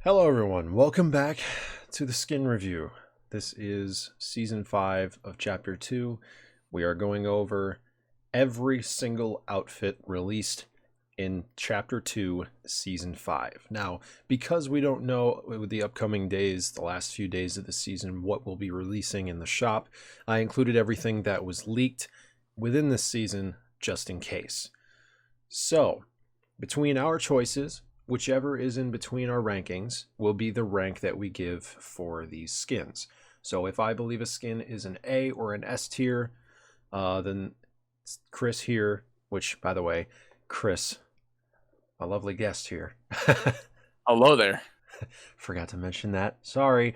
Hello everyone, welcome back to the Skin Review. This is Season 5 of Chapter 2. We are going over every single outfit released in Chapter 2, Season 5. Now, because we don't know with the upcoming days, the last few days of the season, what we'll be releasing in the shop, I included everything that was leaked within this season just in case. So, between our choices, whichever is in between our rankings will be the rank that we give for these skins. So if I believe a skin is an A or an S tier, then Chris here, which, by the way, Chris, a lovely guest here. Hello there. Forgot to mention that. Sorry.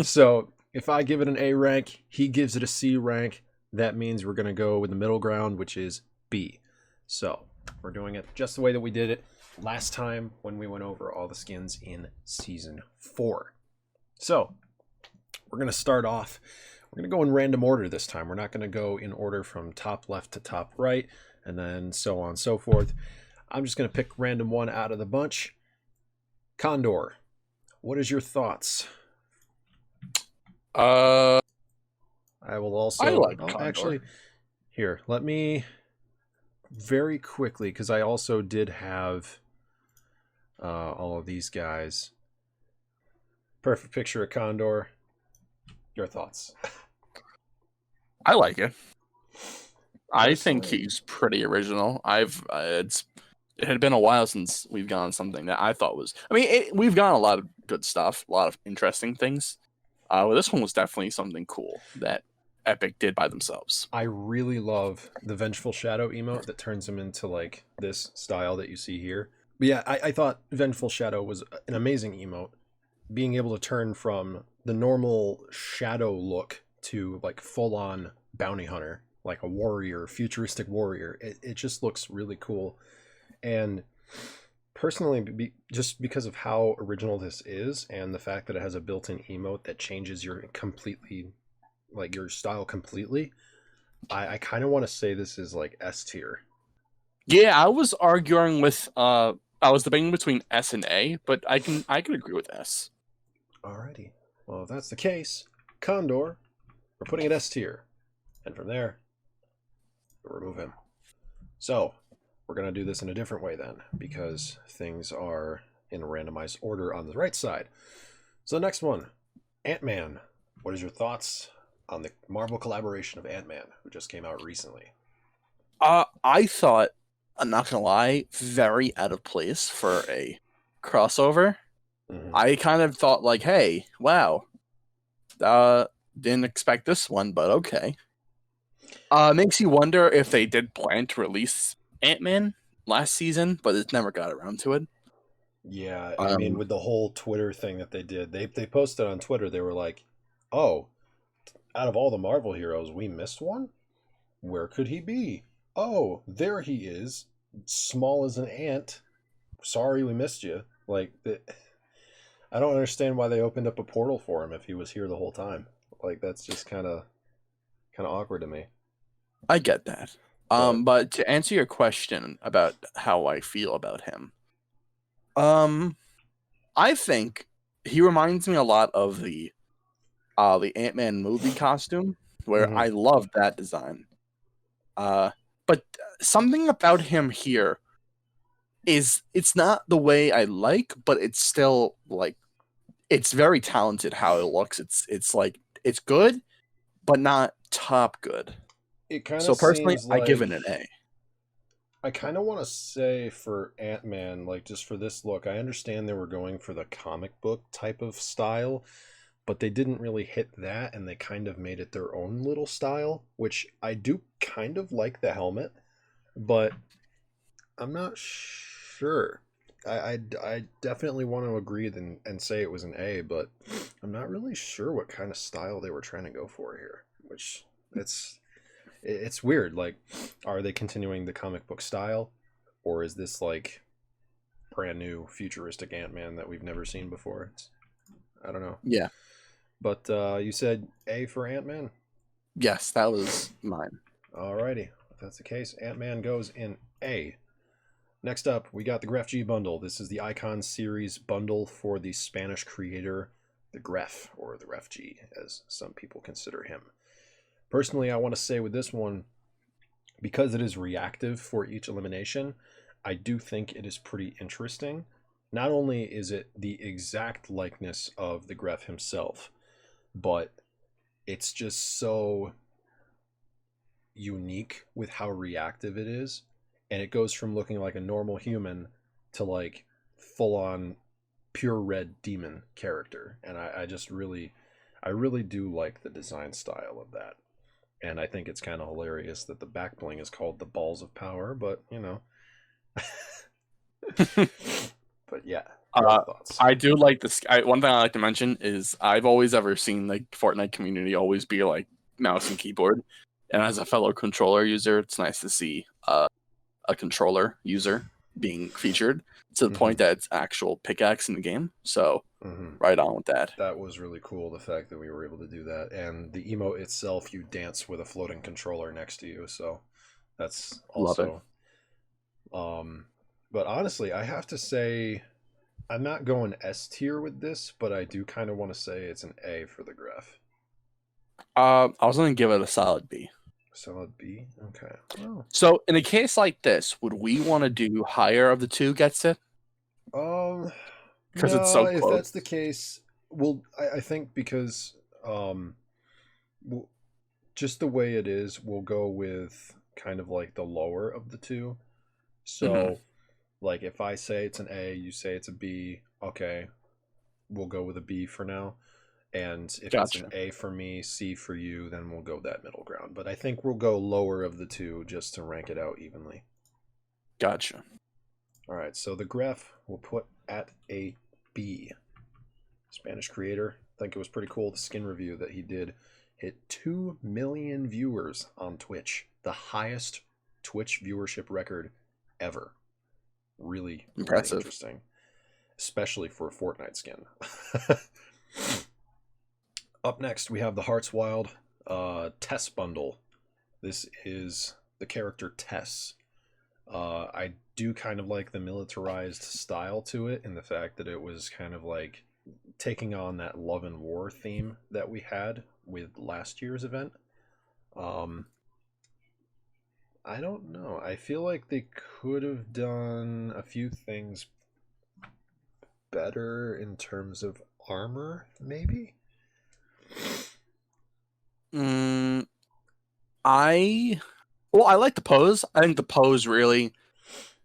So if I give it an A rank, he gives it a C rank. That means we're going to go with the middle ground, which is B. So we're doing it just the way that we did it last time when we went over all the skins in Season 4. So, we're going to start off. We're going to go in random order this time. We're not going to go in order from top left to top right, and then so on and so forth. I'm just going to pick random one out of the bunch. Condor, what is your thoughts? I will also... like Condor. Actually, here, let me... very quickly, because I also did have all of these guys. Perfect picture of Condor. Your thoughts? I like it. I think he's pretty original. It had been a while since we've gotten something that I thought was. We've gotten a lot of good stuff, a lot of interesting things. Well, this one was definitely something cool that Epic did by themselves. I really love the Vengeful Shadow Emo that turns him into like this style that you see here. But yeah, I thought Vengeful Shadow was an amazing emote. Being able to turn from the normal shadow look to like full-on bounty hunter, like a warrior, futuristic warrior. It just looks really cool. And personally, just because of how original this is and the fact that it has a built-in emote that changes your style completely, I kind of want to say this is like S tier. Yeah, I was arguing with I was debating between S and A, but I can agree with S. Alrighty. Well, if that's the case, Condor, we're putting it S tier. And from there, we'll remove him. So, we're going to do this in a different way then, because things are in a randomized order on the right side. So the next one, Ant-Man. What is your thoughts on the Marvel collaboration of Ant-Man, who just came out recently? I thought, I'm not gonna lie, very out of place for a crossover. Mm-hmm. I kind of thought like, hey, wow, didn't expect this one, but okay. Makes you wonder if they did plan to release Ant-Man last season, but it never got around to it. Yeah, I mean, with the whole Twitter thing that they did, they posted on Twitter, they were like, oh, out of all the Marvel heroes, we missed one? Where could he be? Oh, there he is. Small as an ant. Sorry we missed you. Like, I don't understand why they opened up a portal for him if he was here the whole time. Like, that's just kind of awkward to me. I get that. But to answer your question about how I feel about him, I think he reminds me a lot of the Ant-Man movie costume, where I love that design. But something about him here is it's not the way I like, but it's still like it's very talented how it looks. It's like it's good, but not top good. It kind of so personally, like, I give it an A. I kind of want to say for Ant-Man, like just for this look, I understand they were going for the comic book type of style, but they didn't really hit that, and they kind of made it their own little style, which I do kind of like the helmet, but I'm not sure. I definitely want to agree and say it was an A, but I'm not really sure what kind of style they were trying to go for here, which it's weird. Like, are they continuing the comic book style, or is this like brand new futuristic Ant-Man that we've never seen before? I don't know. Yeah. But you said A for Ant-Man? Yes, that was mine. Alrighty. If that's the case, Ant-Man goes in A. Next up, we got the Gref G bundle. This is the Icon series bundle for the Spanish creator, the Gref, or the Gref G, as some people consider him. Personally, I want to say with this one, because it is reactive for each elimination, I do think it is pretty interesting. Not only is it the exact likeness of the Gref himself, but it's just so unique with how reactive it is. And it goes from looking like a normal human to like full-on pure red demon character. And I really do like the design style of that. And I think it's kind of hilarious that the back bling is called the Balls of Power, but you know. But yeah, thoughts. I do like this. One thing I like to mention is I've always ever seen like Fortnite community always be like mouse and keyboard, and as a fellow controller user, it's nice to see a controller user being featured to the point that it's actual pickaxe in the game. So right on with that. That was really cool, the fact that we were able to do that. And the emote itself, you dance with a floating controller next to you, so that's also but honestly, I have to say I'm not going S tier with this, but I do kind of want to say it's an A for the Gref. I was gonna give it a solid B. Solid B? Okay. Oh. So in a case like this, would we want to do higher of the two gets it? Because no, it's so close. If that's the case, well, I think because just the way it is, we'll go with kind of like the lower of the two. So, like if I say it's an A, you say it's a B, okay, we'll go with a B for now. And if it's an A for me, C for you, then we'll go that middle ground. But I think we'll go lower of the two just to rank it out evenly. Gotcha. All right, so the Gref we'll put at a B. Spanish creator. I think it was pretty cool. The skin review that he did hit 2 million viewers on Twitch. The highest Twitch viewership record ever. Really impressive. Really interesting. Especially for a Fortnite skin. Up next, we have the Hearts Wild Tess bundle. This is the character Tess. I do kind of like the militarized style to it, and the fact that it was kind of like taking on that love and war theme that we had with last year's event. I don't know. I feel like they could have done a few things better in terms of armor, maybe? I like the pose. I think the pose really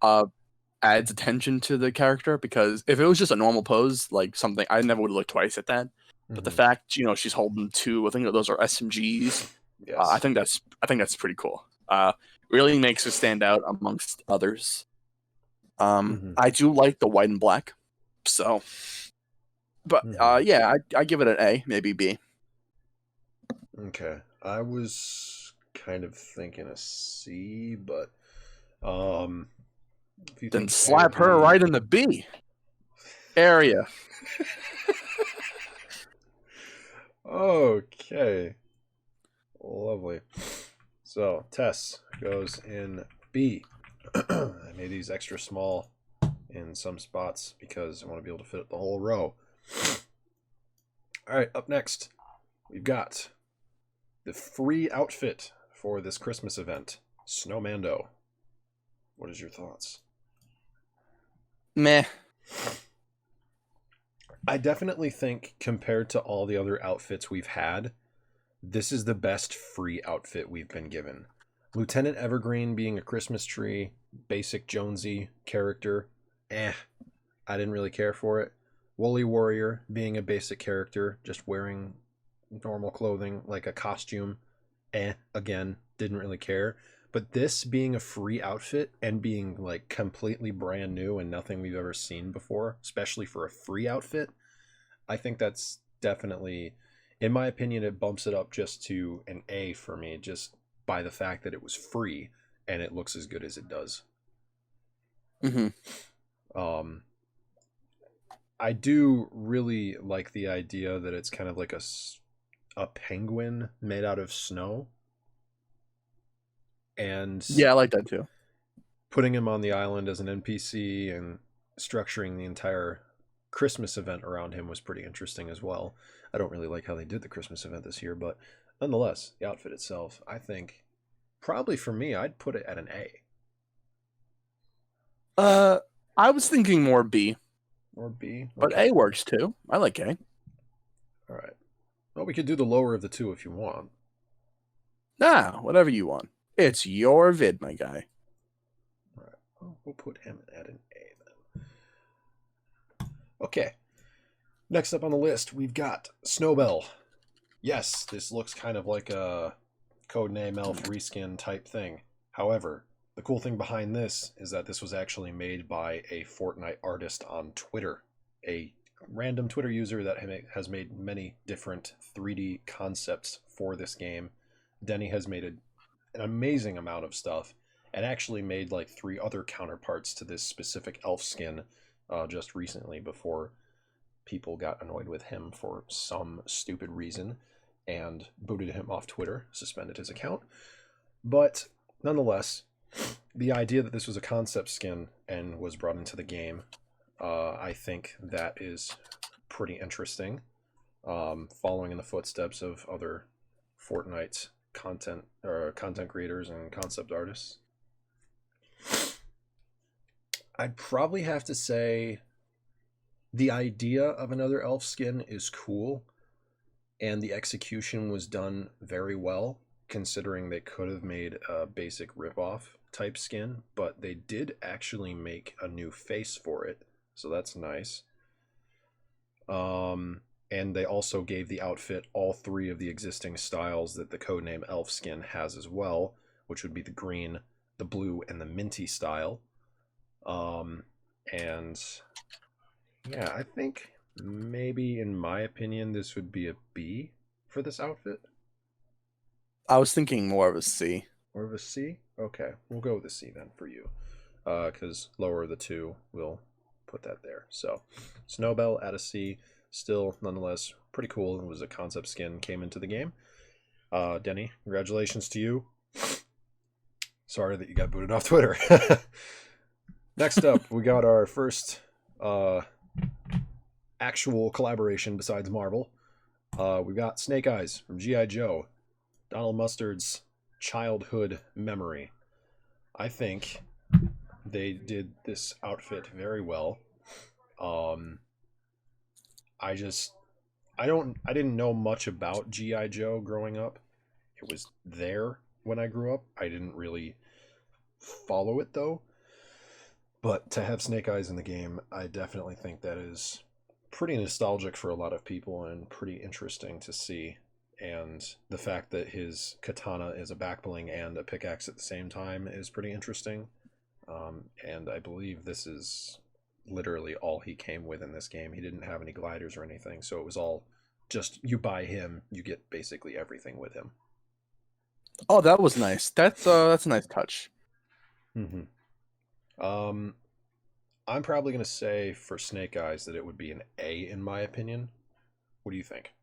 adds attention to the character, because if it was just a normal pose, like something, I never would look twice at that. But the fact, she's holding two, I think those are SMGs. Yes. I think that's pretty cool. Really makes her stand out amongst others. I do like the white and black. So, but yeah, I give it an A, maybe B. Okay, I was kind of thinking a C, but if you then slap her right in the B area. Okay, lovely. So Tess goes in B. I made these extra small in some spots because I want to be able to fit the whole row. All right, up next, we've got the free outfit for this Christmas event, Snowmando. What is your thoughts? Meh. I definitely think compared to all the other outfits we've had, this is the best free outfit we've been given. Lieutenant Evergreen being a Christmas tree, basic Jonesy character, I didn't really care for it. Woolly Warrior being a basic character, just wearing normal clothing, like a costume, again, didn't really care. But this being a free outfit and being like completely brand new and nothing we've ever seen before, especially for a free outfit, I think that's definitely, in my opinion, it bumps it up just to an A for me, just by the fact that it was free and it looks as good as it does. I do really like the idea that it's kind of like a penguin made out of snow. And yeah, I like that too. putting him on the island as an NPC and structuring the entire Christmas event around him was pretty interesting as well. I don't really like how they did the Christmas event this year, but nonetheless, the outfit itself, I think, probably for me, I'd put it at an A. I was thinking more B. Or B? Okay. But A works too. I like A. All right. Well, we could do the lower of the two if you want. Nah, whatever you want. It's your vid, my guy. All right. Well, we'll put him at an A then. Okay. Next up on the list, we've got Snowbell. Yes, this looks kind of like a Codename Elf reskin type thing. However, the cool thing behind this is that this was actually made by a Fortnite artist on Twitter, a random Twitter user that has made many different 3D concepts for this game. Denny has made an amazing amount of stuff and actually made like 3 other counterparts to this specific elf skin just recently before people got annoyed with him for some stupid reason and booted him off Twitter, suspended his account. But nonetheless, the idea that this was a concept skin and was brought into the game, I think that is pretty interesting. Following in the footsteps of other Fortnite content creators and concept artists. I'd probably have to say the idea of another elf skin is cool, and the execution was done very well, considering they could have made a basic ripoff type skin, but they did actually make a new face for it, so that's nice. And they also gave the outfit all 3 of the existing styles that the Codename Elf skin has as well, which would be the green, the blue, and the minty style. And yeah, I think maybe, in my opinion, this would be a B for this outfit. I was thinking more of a C. More of a C? Okay, we'll go with a C then for you. Because lower of the 2, we'll put that there. So, Snowbell at a C. Still, nonetheless, pretty cool. It was a concept skin, came into the game. Denny, congratulations to you. Sorry that you got booted off Twitter. Next up, we got our first actual collaboration besides Marvel. We've got Snake Eyes from G.I. Joe, Donald Mustard's childhood memory. I think they did this outfit very well. I didn't know much about G.I. Joe growing up. It was there when I grew up. I didn't really follow it though. But to have Snake Eyes in the game, I definitely think that is pretty nostalgic for a lot of people and pretty interesting to see. And the fact that his katana is a backbling and a pickaxe at the same time is pretty interesting. And I believe this is literally all he came with in this game. He didn't have any gliders or anything, so it was all just you buy him, you get basically everything with him. Oh, that was nice. That's a nice touch. Mm-hmm. I'm probably gonna say for Snake Eyes that it would be an A in my opinion. What do you think?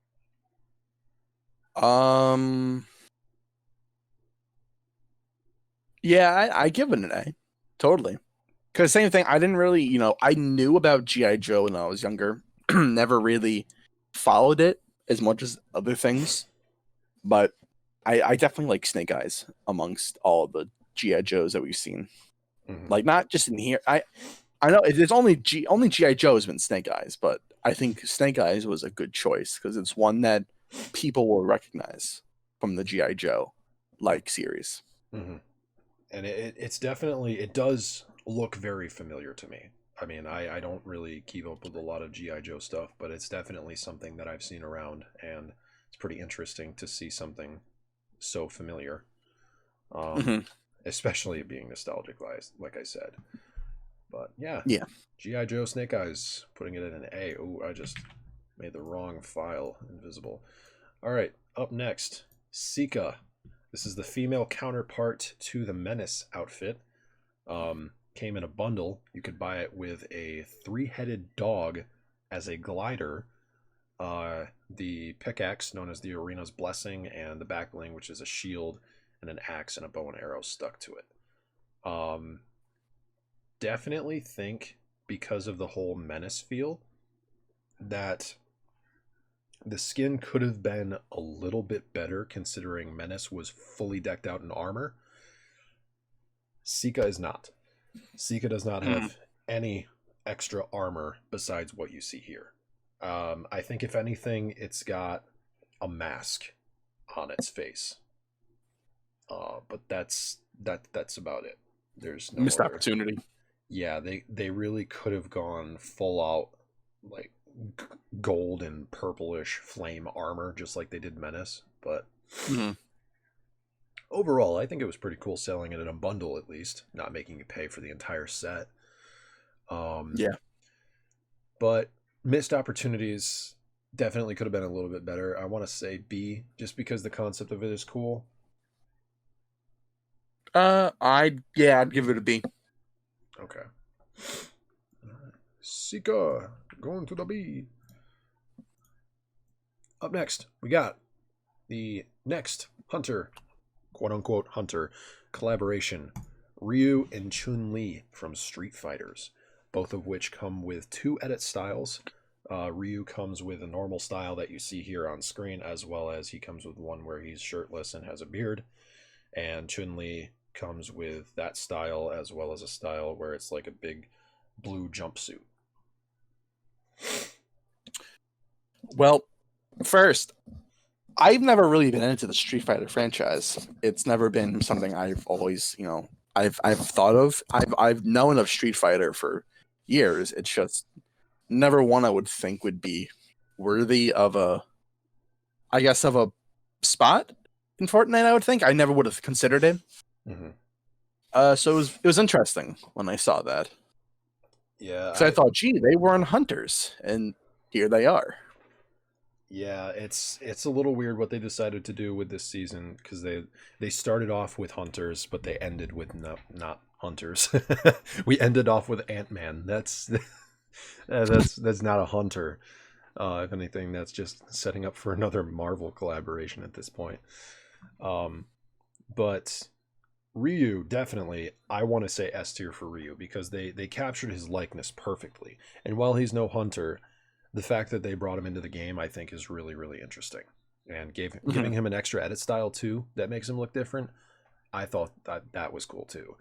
Yeah, I give it an A. Totally. Because same thing, I didn't really, I knew about G.I. Joe when I was younger. Never really followed it as much as other things. But I definitely like Snake Eyes amongst all the G.I. Joes that we've seen. Mm-hmm. Like, not just in here. I know it's only G.I. Joe has been Snake Eyes, but I think Snake Eyes was a good choice because it's one that people will recognize from the G.I. Joe series. Mm-hmm. And it's definitely, it does look very familiar to me. I mean, I don't really keep up with a lot of G.I. Joe stuff, but it's definitely something that I've seen around, and it's pretty interesting to see something so familiar. Especially being nostalgic, like I said. But yeah. G.I. Joe Snake Eyes, putting it at an A. Oh, I just made the wrong file invisible. All right, up next, Sika. This is the female counterpart to the Menace outfit. Came in a bundle. You could buy it with a 3-headed dog as a glider, the pickaxe known as the Arena's Blessing, and the backbling, which is a shield and an axe and a bow and arrow stuck to it. definitely think, because of the whole Menace feel, that the skin could have been a little bit better considering Menace was fully decked out in armor. Sika is not. Sika does not have any extra armor besides what you see here. I think if anything, it's got a mask on its face. But that's about it. There's no missed other opportunity. Yeah, they really could have gone full out like gold and purplish flame armor just like they did Menace, but overall I think it was pretty cool selling it in a bundle, at least not making you pay for the entire set. Yeah, but missed opportunities, definitely could have been a little bit better. I want to say B, just because the concept of it is cool. I'd give it a B. Okay. Sika going to the B. Up next, we got the next Hunter, quote unquote Hunter, collaboration, Ryu and Chun-Li from Street Fighters, both of which come with 2 edit styles. Ryu comes with a normal style that you see here on screen, as well as he comes with one where he's shirtless and has a beard. And Chun-Li comes with that style, as well as a style where it's like a big blue jumpsuit. Well, first, I've never really been into the Street Fighter franchise. It's never been something I've always, I've thought of. I've known of Street Fighter for years. It's just never one I would think would be worthy of a spot in Fortnite. I would think I never would have considered it. So it was interesting when I saw that. Yeah, because I thought, gee, they weren't hunters, and here they are. Yeah, it's a little weird what they decided to do with this season, because they started off with hunters, but they ended with not hunters. We ended off with Ant-Man. That's not a hunter. If anything, that's just setting up for another Marvel collaboration at this point. But Ryu, definitely, I want to say S tier for Ryu, because they captured his likeness perfectly. And while he's no hunter, the fact that they brought him into the game, I think, is really, really interesting. And giving him an extra edit style, too, that makes him look different, I thought that was cool, too.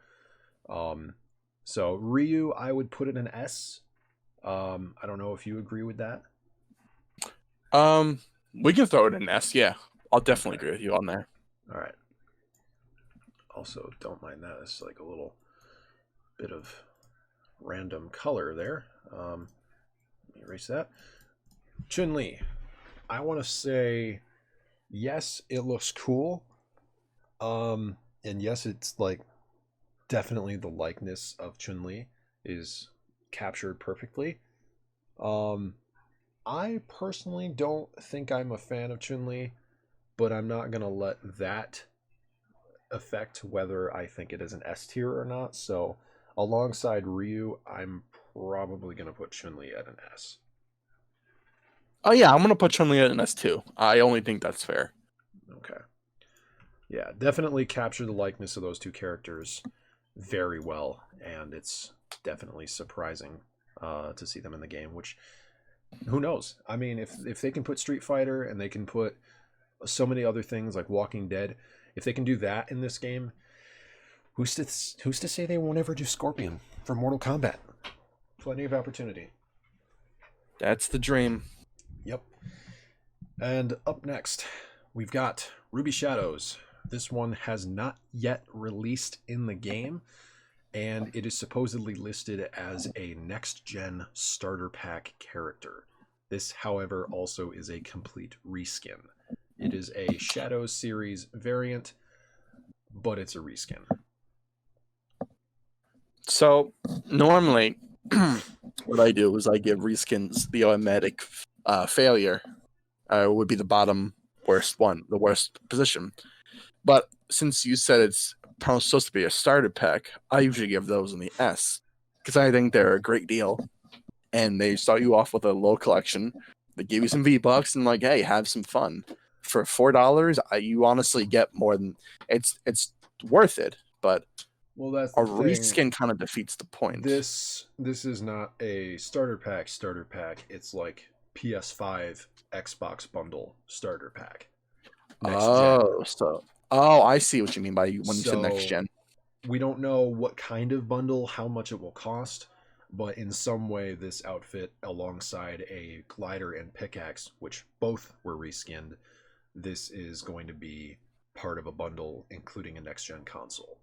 So, Ryu, I would put it an S. I don't know if you agree with that. We can throw it in S, yeah. I'll definitely agree with you on there. All right. Also, don't mind that. It's like a little bit of random color there. Let me erase that. Chun-Li. I want to say, yes, it looks cool. And yes, it's like definitely the likeness of Chun-Li is captured perfectly. I personally don't think I'm a fan of Chun-Li, but I'm not going to let that affect whether I think it is an S tier or not. So alongside Ryu, I'm probably going to put Chun-Li at an S. Oh yeah, I'm going to put Chun-Li at an S too. I only think that's fair. Okay. Yeah, definitely capture the likeness of those two characters very well, and it's definitely surprising to see them in the game, which, who knows? I mean, if they can put Street Fighter and they can put so many other things like Walking Dead, if they can do that in this game, who's to say they won't ever do Scorpion for Mortal Kombat? Plenty of opportunity. That's the dream. Yep. And up next, we've got Ruby Shadows. This one has not yet released in the game, and it is supposedly listed as a next-gen starter pack character. This, however, also is a complete reskin. It is a Shadows series variant, but it's a reskin. So, normally, what I do is I give reskins the automatic failure. Would be the bottom worst one, the worst position. But since you said it's supposed to be a starter pack, I usually give those in the S, because I think they're a great deal. And they start you off with a low collection. They give you some V-Bucks and like, hey, have some fun. For $4, you honestly get more than it's worth it. But Well, that's A the thing. reskin kind of defeats the point. This is not a starter pack. It's like PS5 Xbox bundle starter pack. Next gen. I see what you mean by when you said next gen. We don't know what kind of bundle, how much it will cost, but in some way this outfit alongside a glider and pickaxe, which both were reskinned, this is going to be part of a bundle including a next gen console.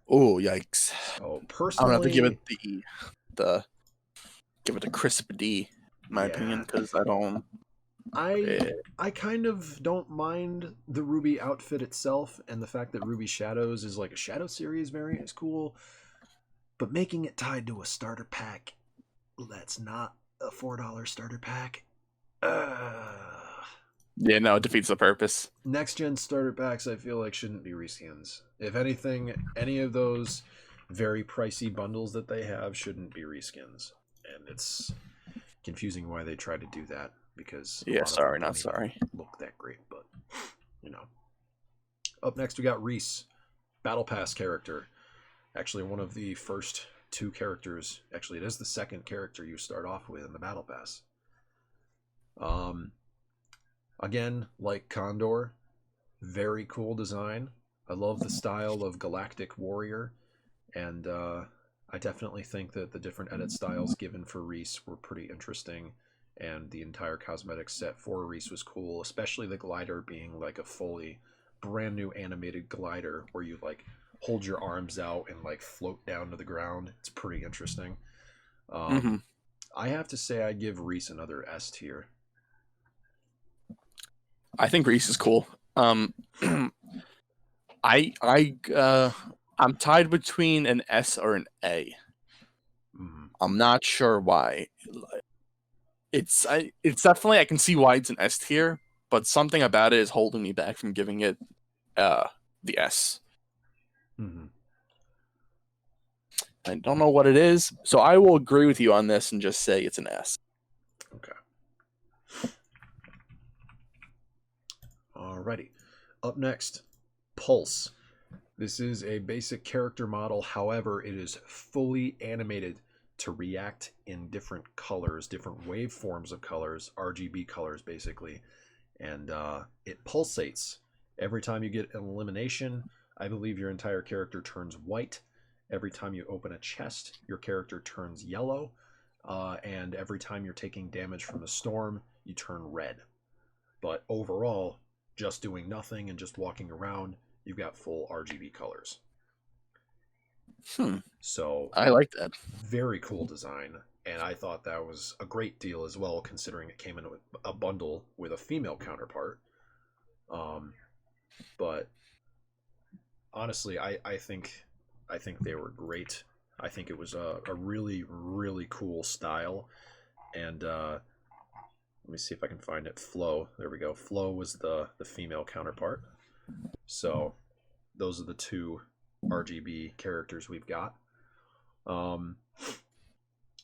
Oh, yikes. So personally, I'm gonna have to give it a crisp D, in my opinion, because I kind of don't mind the Ruby outfit itself, and the fact that Ruby Shadows is like a Shadow series variant is cool, but making it tied to a starter pack that's not a $4 starter pack, yeah, no, it defeats the purpose. Next gen starter packs I feel like shouldn't be reskins. If anything, any of those very pricey bundles that they have shouldn't be reskins, and it's confusing why they try to do that. Because not sorry. Look that great, but you know. Up next, we got Rhys, Battle Pass character. Actually, one of the first two characters. Actually, it is the second character you start off with in the Battle Pass. Again, like Condor, very cool design. I love the style of Galactic Warrior, and I definitely think that the different edit styles given for Rhys were pretty interesting. And the entire cosmetic set for Rhys was cool, especially the glider being like a fully brand new animated glider where you like hold your arms out and like float down to the ground. It's pretty interesting. I have to say I give Rhys another S tier. I think Rhys is cool. I'm tied between an S or an A. I'm not sure why. It's definitely, I can see why it's an S tier, but something about it is holding me back from giving it the S. I don't know what it is, so I will agree with you on this and just say it's an S. Okay. Alrighty. Up next, Pulse. This is a basic character model, however, it is fully animated to react in different colors, different waveforms of colors, RGB colors basically, and it pulsates. Every time you get an elimination, I believe your entire character turns white. Every time you open a chest, your character turns yellow, and every time you're taking damage from a storm, you turn red. But overall, just doing nothing and just walking around, you've got full RGB colors. So I like that. Very cool design, and I thought that was a great deal as well, considering it came in a bundle with a female counterpart. But honestly, I think they were great. I think it was a really, really cool style, and let me see if I can find it. Flo, there we go. Flo was the female counterpart. So those are the two RGB characters we've got. The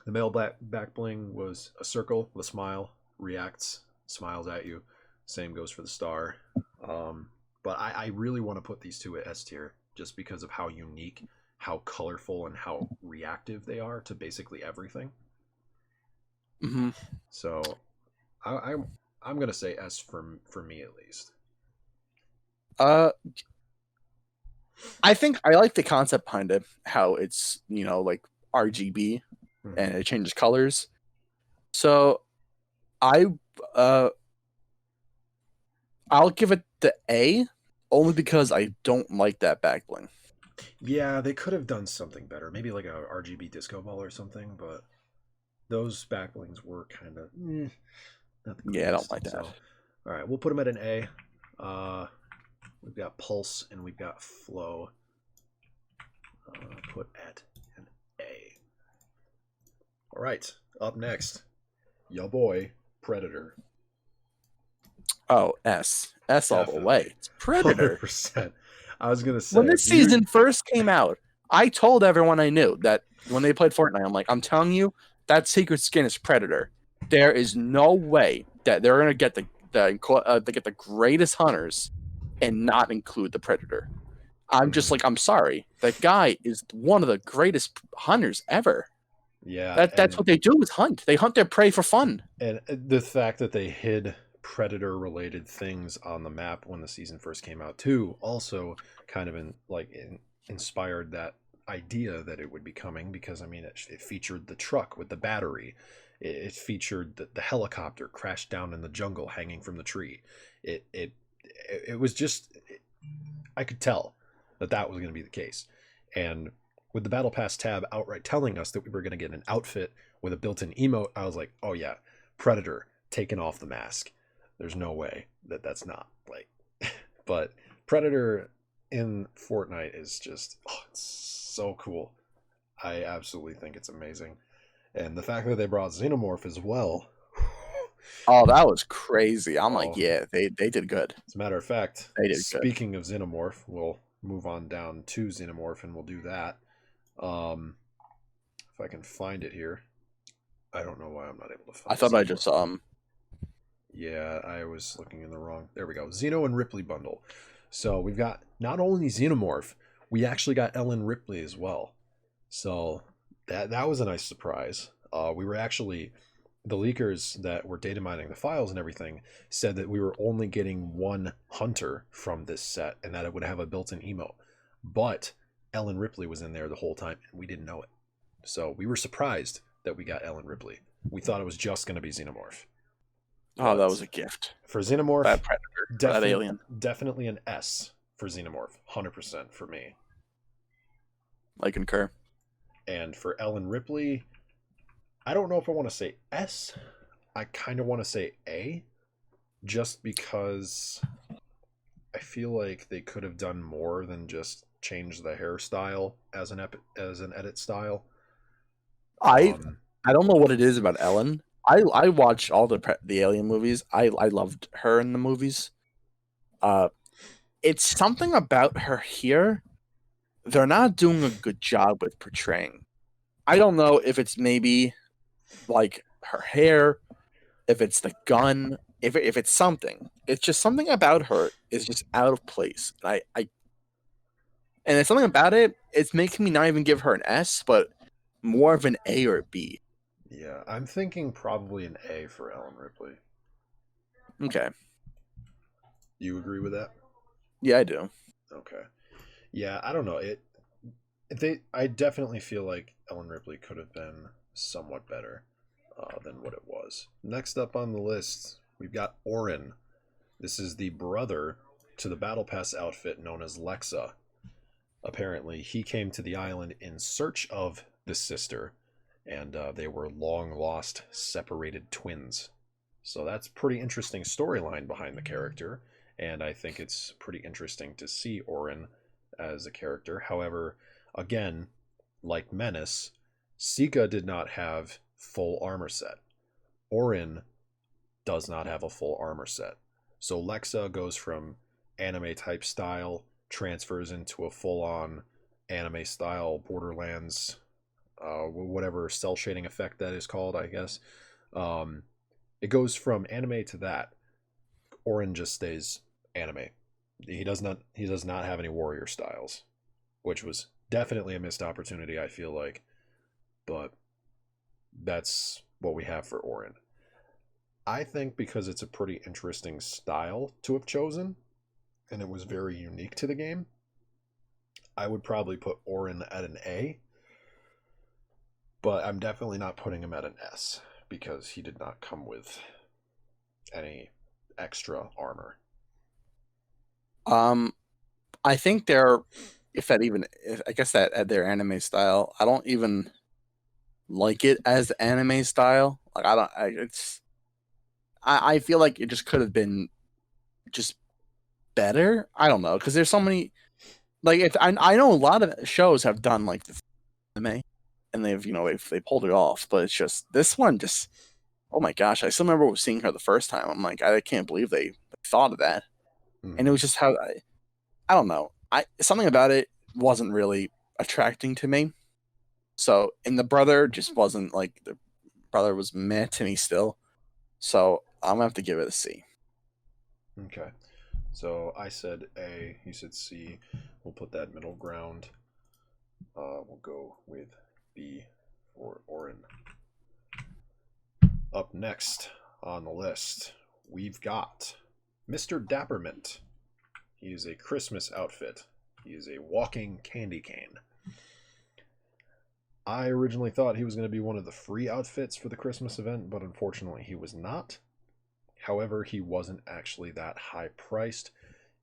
male back bling was a circle with a smile, reacts, smiles at you. Same goes for the star. But I really want to put these two at S tier just because of how unique, how colorful, and how reactive they are to basically everything. So I'm gonna say S for me at least. I think I like the concept behind it, how it's, like RGB and it changes colors. So I'll give it the A only because I don't like that back bling. Yeah, they could have done something better. Maybe like a RGB disco ball or something, but those back blings were kind of I don't like that. So, all right, we'll put them at an A. We've got Pulse and we've got Flow. Put at an A. All right, up next, your boy Predator. Oh, S all the way. It's Predator. 100%. I was gonna say when this season first came out, I told everyone I knew that when they played Fortnite, I'm telling you, that secret skin is Predator. There is no way that they're gonna get the greatest hunters and not include the Predator. I'm just like, I'm sorry. That guy is one of the greatest hunters ever. Yeah, That's what they do is hunt. They hunt their prey for fun. and the fact that they hid predator related things on the map when the season first came out too also kind of inspired that idea that it would be coming, because I mean it featured the truck with the battery, it featured the helicopter crashed down in the jungle hanging from the tree. It was just, I could tell that that was going to be the case. And with the Battle Pass tab outright telling us that we were going to get an outfit with a built-in emote, I was like, oh yeah, Predator taking off the mask. There's no way that that's not like, but Predator in Fortnite is just, oh, it's so cool. I absolutely think it's amazing. And the fact that they brought Xenomorph as well. Oh, that was crazy. I'm like, Oh, yeah, they did good. as a matter of fact, They did good. speaking of Xenomorph, we'll move on down to Xenomorph and we'll do that. If I can find it here. I don't know why I'm not able to find it. I thought I just Yeah, I was looking in the wrong. There we go. Xeno and Ripley bundle. So we've got not only Xenomorph, we actually got Ellen Ripley as well. So that was a nice surprise. We were actually, the leakers that were data mining the files and everything said that we were only getting one hunter from this set and that it would have a built-in emote. But Ellen Ripley was in there the whole time and we didn't know it. So we were surprised that we got Ellen Ripley. We thought it was just going to be Xenomorph. oh, that was a gift. For Xenomorph, That Predator, that alien. Definitely an S for Xenomorph. 100% for me. I concur. And for Ellen Ripley, I don't know if I want to say S. I kind of want to say A, just because I feel like they could have done more than just change the hairstyle as an edit style. I don't know what it is about Ellen. I watched all the Alien movies. I loved her in the movies. It's something about her here. They're not doing a good job with portraying. I don't know if it's maybe like her hair, if it's the gun, if it's something. It's just something about her is just out of place. And it's something about it. It's making me not even give her an S, but more of an A or a B. Yeah, I'm thinking probably an A for Ellen Ripley. Okay. You agree with that? Yeah, I do. Okay. Yeah, I don't know. I definitely feel like Ellen Ripley could have been somewhat better than what it was. Next up on the list, we've got Oren. This is the brother to the Battle Pass outfit known as Lexa. Apparently, he came to the island in search of the sister, and they were long-lost, separated twins. So that's pretty interesting storyline behind the character, and I think it's pretty interesting to see Oren as a character. However, again, like Menace, Sika did not have full armor set. Oren does not have a full armor set. So Lexa goes from anime type style, transfers into a full-on anime style Borderlands, whatever cell shading effect that is called, I guess. It goes from anime to that. Oren just stays anime. He does not have any warrior styles, which was definitely a missed opportunity, I feel like. But that's what we have for Oren. I think because it's a pretty interesting style to have chosen, and it was very unique to the game, I would probably put Oren at an A, but I'm definitely not putting him at an S because he did not come with any extra armor. I think I guess that at their anime style, I don't even like it as anime style. Like I feel like it just could have been just better. I don't know, because there's so many. Like I know a lot of shows have done like the anime, and they pulled it off, but it's just this one just, oh my gosh, I still remember seeing her the first time. I'm like, I can't believe they thought of that. And it was just how I don't know. Something about it wasn't really attracting to me. So, and the brother just wasn't like, the brother was meh to me still. So I'm gonna have to give it a C. Okay. So I said A, you said C. We'll put that middle ground. We'll go with B for Oren. Up next on the list, we've got Mr. Dappermint. He is a Christmas outfit. He is a walking candy cane. I originally thought he was going to be one of the free outfits for the Christmas event, but unfortunately he was not. However, he wasn't actually that high priced.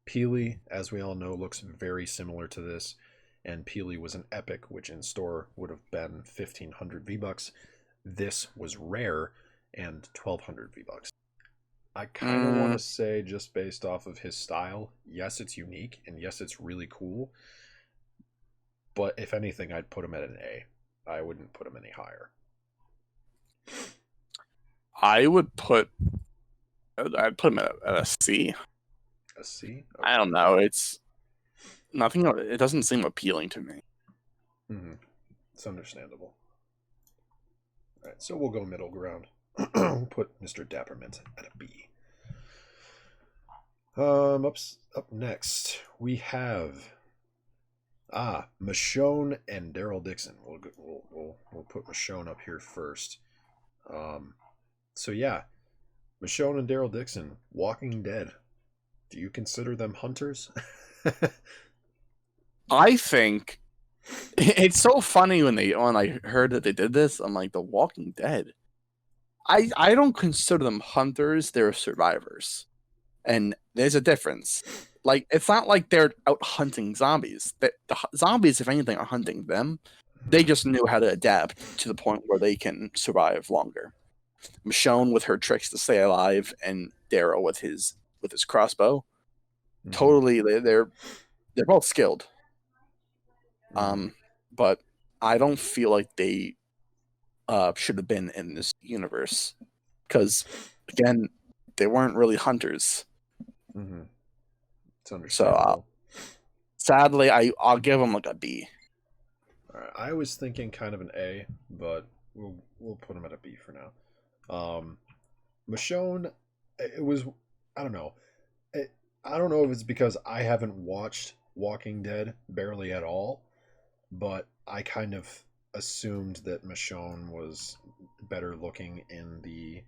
Peely, as we all know, looks very similar to this, and Peely was an epic, which in store would have been 1,500 V-Bucks. This was rare and 1,200 V-Bucks. I kind of want to say, just based off of his style, yes, it's unique, and yes, it's really cool, but if anything, I'd put him at an A. I wouldn't put him any higher. I'd put him at a C. A C? Okay. I don't know. It's nothing. It doesn't seem appealing to me. Mm-hmm. It's understandable. All right, so we'll go middle ground. Put Mr. Dappermint at a B. Up next we have Michonne and Daryl Dixon. We'll put Michonne up here first. So yeah, Michonne and Daryl Dixon, Walking Dead. Do you consider them hunters? I think it's so funny when I heard that they did this. I'm like, The Walking Dead. I don't consider them hunters. They're survivors, and there's a difference. Like, it's not like they're out hunting zombies. The zombies, if anything, are hunting them. They just knew how to adapt to the point where they can survive longer. Michonne with her tricks to stay alive, and Daryl with his crossbow. Mm-hmm. Totally, they're both skilled. But I don't feel like they should have been in this universe, because again, they weren't really hunters. Mm-hmm. It's understandable. So sadly, I'll give them like a B. All right. I was thinking kind of an A, but we'll put them at a B for now. Michonne, it was, I don't know. I don't know if it's because I haven't watched Walking Dead barely at all, but I kind of assumed that Michonne was better looking in the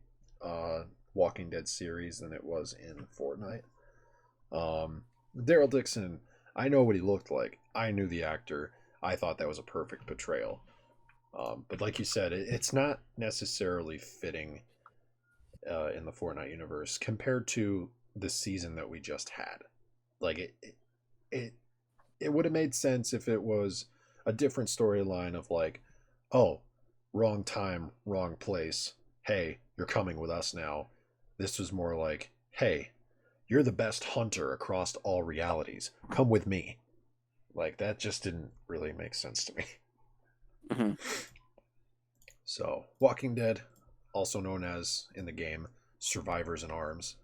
Walking Dead series than it was in Fortnite. Daryl Dixon, I know what he looked like. I knew the actor. I thought that was a perfect portrayal. But like you said, it's not necessarily fitting in the Fortnite universe compared to the season that we just had. Like it would have made sense if it was a different storyline of like, oh, wrong time, wrong place. Hey, you're coming with us now. This was more like, hey, you're the best hunter across all realities. Come with me. Like, that just didn't really make sense to me. Mm-hmm. So, Walking Dead, also known as, in the game, Survivors in Arms.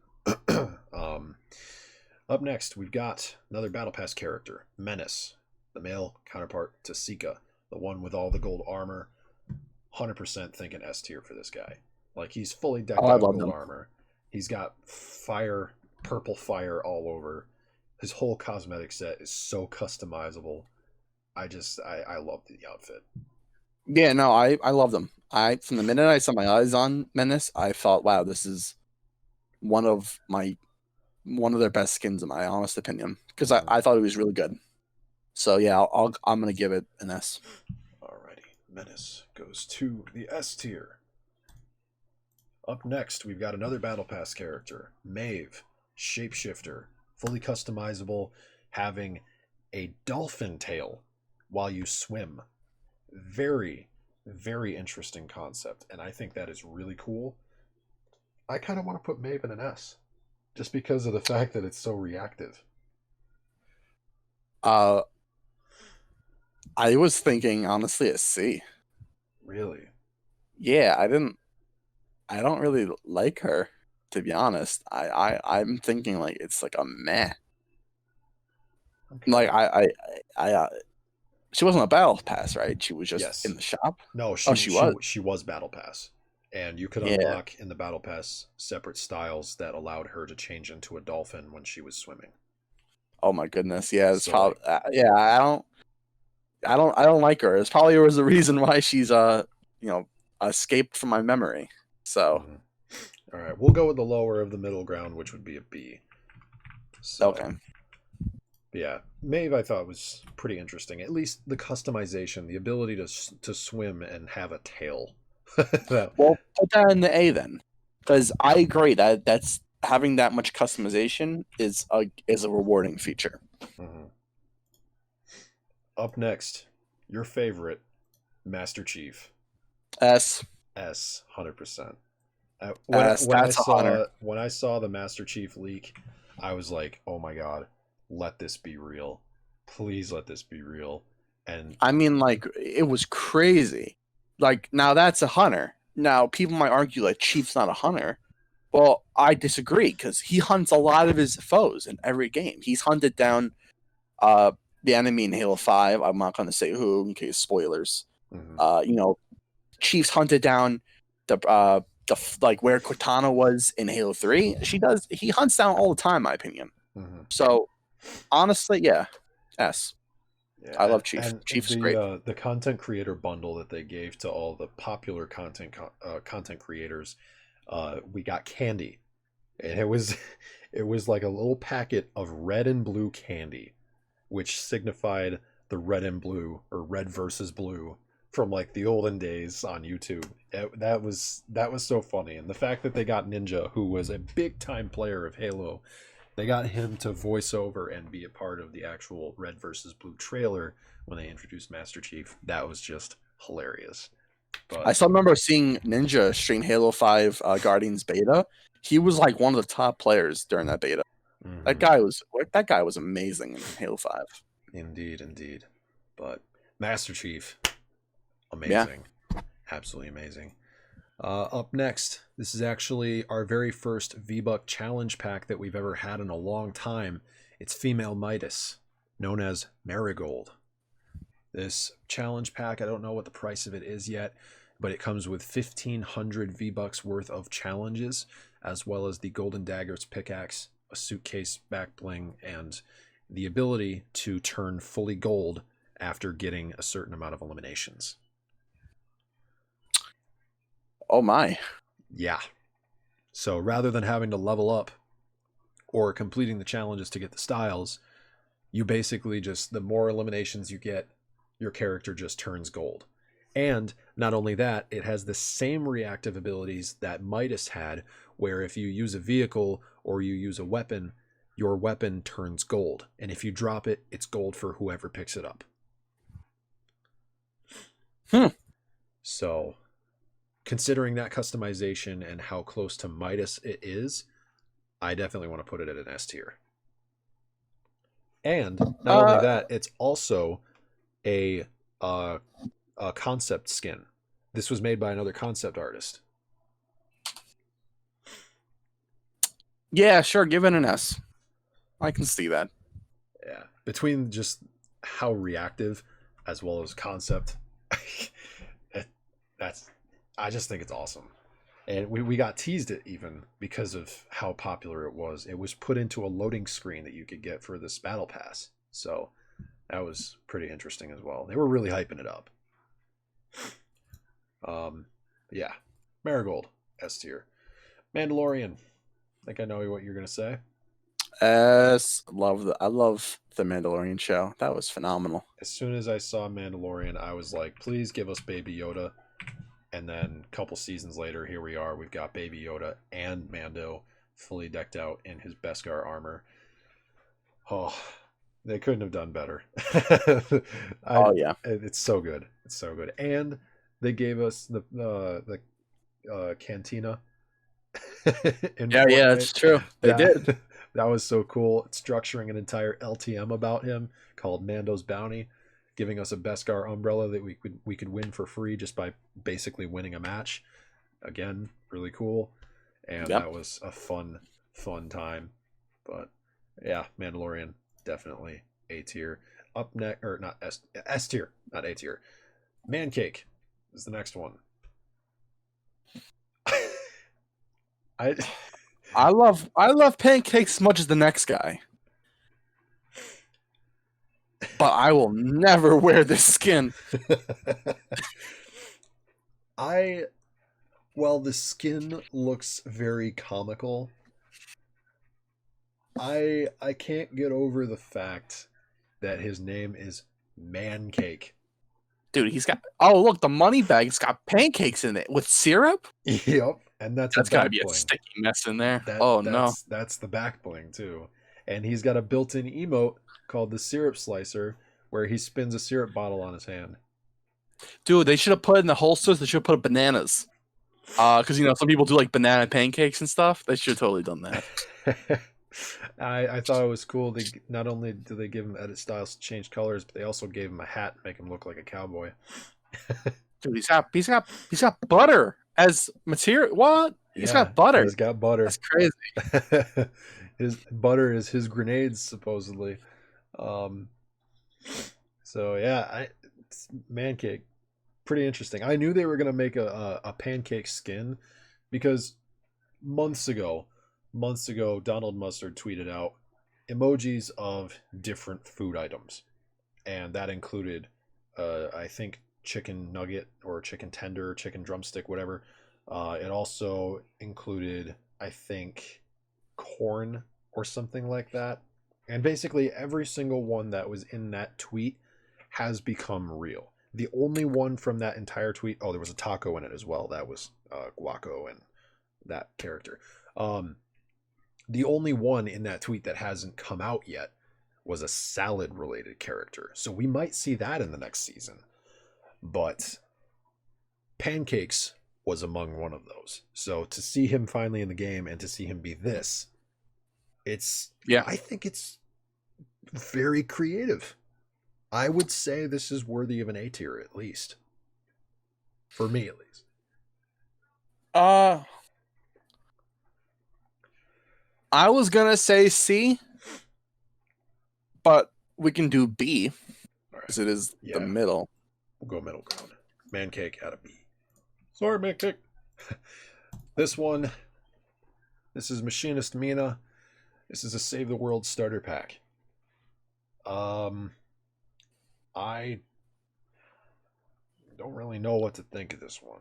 Up next, we've got another Battle Pass character, Menace, the male counterpart to Sika, the one with all the gold armor. 100% thinking S tier for this guy. Like, he's fully decked out in gold armor. He's got fire, purple fire all over. His whole cosmetic set is so customizable. I love the outfit. Yeah, no, I love them. From the minute I set my eyes on Menace, I thought, wow, this is one of their best skins in my honest opinion, because I thought it was really good. So yeah, I'm gonna give it an S. Alrighty, Menace goes to the S tier. Up next, we've got another Battle Pass character, Maeve Shapeshifter, fully customizable, having a dolphin tail while you swim. Very, very interesting concept, and I think that is really cool. I kind of want to put Maeve in an S, just because of the fact that it's so reactive. I was thinking, honestly, a C. Really? Yeah, I don't really like her, to be honest. I'm thinking like it's like a meh. Okay. Like she wasn't a Battle Pass, right? She was just in the shop. No, she was Battle Pass, and you could unlock in the Battle Pass separate styles that allowed her to change into a dolphin when she was swimming. Oh my goodness, yeah, it's So, probably yeah. I don't like her. It's probably was the reason why she's escaped from my memory. So all right, we'll go with the lower of the middle ground, which would be a B. So, okay. yeah, Maeve I thought was pretty interesting. At least the customization, the ability to swim and have a tail. Well, put that in the A then, because I agree that's having that much customization is a rewarding feature. Mhm. Up next, your favorite, Master Chief. S 100%. S. That's a hunter. When I saw the Master Chief leak, I was like, "Oh my god, let this be real! Please let this be real!" And I mean, like it was crazy. Like now that's a hunter. Now people might argue like Chief's not a hunter. Well, I disagree because he hunts a lot of his foes in every game. He's hunted down the enemy in Halo 5. I'm not going to say who in case spoilers. mhm. Chief's hunted down the like where Cortana was in Halo 3. He hunts down all the time, in my opinion. Mhm. So honestly, yeah. S. Yeah, I love Chief. and Chief's great. the content creator bundle that they gave to all the popular content creators, we got candy, and it was it was like a little packet of red and blue candy, which signified the red and blue or red versus blue from like the olden days on YouTube. That was so funny, and the fact that they got Ninja, who was a big time player of Halo, they got him to voice over and be a part of the actual red versus blue trailer when they introduced Master Chief. That was just hilarious. But I still remember seeing Ninja stream Halo 5 Guardians beta. He was like one of the top players during that beta. mhm, That guy was amazing in Halo 5. indeed. But Master Chief, Yeah. amazing, absolutely amazing. Up next, this is actually our very first V-Buck challenge pack that we've ever had in a long time. It's female Midas, known as Marigold. This challenge pack, I don't know what the price of it is yet, but it comes with 1,500 V-Bucks worth of challenges, as well as the Golden Daggers pickaxe, a suitcase back bling, and the ability to turn fully gold after getting a certain amount of eliminations. Oh my. Yeah. So rather than having to level up or completing the challenges to get the styles, you basically just, the more eliminations you get, your character just turns gold. And not only that, it has the same reactive abilities that Midas had, where if you use a vehicle or you use a weapon, your weapon turns gold. And if you drop it, it's gold for whoever picks it up. So, considering that customization and how close to Midas it is, I definitely want to put it at an S tier. And not only that, it's also a concept skin. This was made by another concept artist. Yeah, sure. Give it an S. I can see that. Yeah. Between just how reactive as well as concept, I just think it's awesome. And we got teased it even because of how popular it was. It was put into a loading screen that you could get for this battle pass. So that was pretty interesting as well. They were really hyping it up. Yeah. Marigold, S tier. Mandalorian. I think I know what you're gonna say. S. I love the Mandalorian show. That was phenomenal. As soon as I saw Mandalorian, I was like, please give us Baby Yoda. And then a couple seasons later, here we are. We've got Baby Yoda and Mando fully decked out in his Beskar armor. Oh, they couldn't have done better. Oh yeah. It's so good. It's so good. And they gave us the cantina. Yeah, that's true. They did. That was so cool. It's structuring an entire LTM about him called Mando's Bounty, giving us a Beskar umbrella that we could win for free just by basically winning a match. Again, really cool. And that was a fun time. But yeah, Mandalorian, definitely A tier. Up next, or not S tier, not A tier. Man Cake is the next one. I love pancakes as much as the next guy. but I will never wear this skin. Well, the skin looks very comical. I can't get over the fact that his name is Mancake. Dude, he's got... Oh, look, the money bag's got pancakes in it with syrup? Yep, and that's gotta back be a bling. sticky mess in there. No. That's the back bling, too. And he's got a built-in emote called the Syrup Slicer, where he spins a syrup bottle on his hand. Dude, they should have put in the holsters, they should have put bananas. Because, some people do, like, banana pancakes and stuff. They should have totally done that. I thought it was cool. They not only do they give him edit styles to change colors, but they also gave him a hat to make him look like a cowboy. Dude, he's got butter as material. What? He's got butter. He's got butter. That's crazy. His butter is his grenades, supposedly. So yeah, Mancake, pretty interesting. I knew they were gonna make a pancake skin because months ago, Donald Mustard tweeted out emojis of different food items, and that included, I think, chicken nugget or chicken tender, chicken drumstick, whatever. It also included, I think, corn or something like that. And basically every single one that was in that tweet has become real. The only one from that entire tweet, there was a taco in it as well. That was Guaco and that character. The only one in that tweet that hasn't come out yet was a salad related character. So we might see that in the next season. But pancakes was among one of those. So to see him finally in the game and to see him be this, I think it's very creative. I would say this is worthy of an A tier at least. For me at least. I was gonna say C, but we can do B because it is the middle. We'll go middle ground. Mancake out of B. Sorry, Mancake. This is Machinist Mina. This is a Save the World starter pack. I don't really know what to think of this one.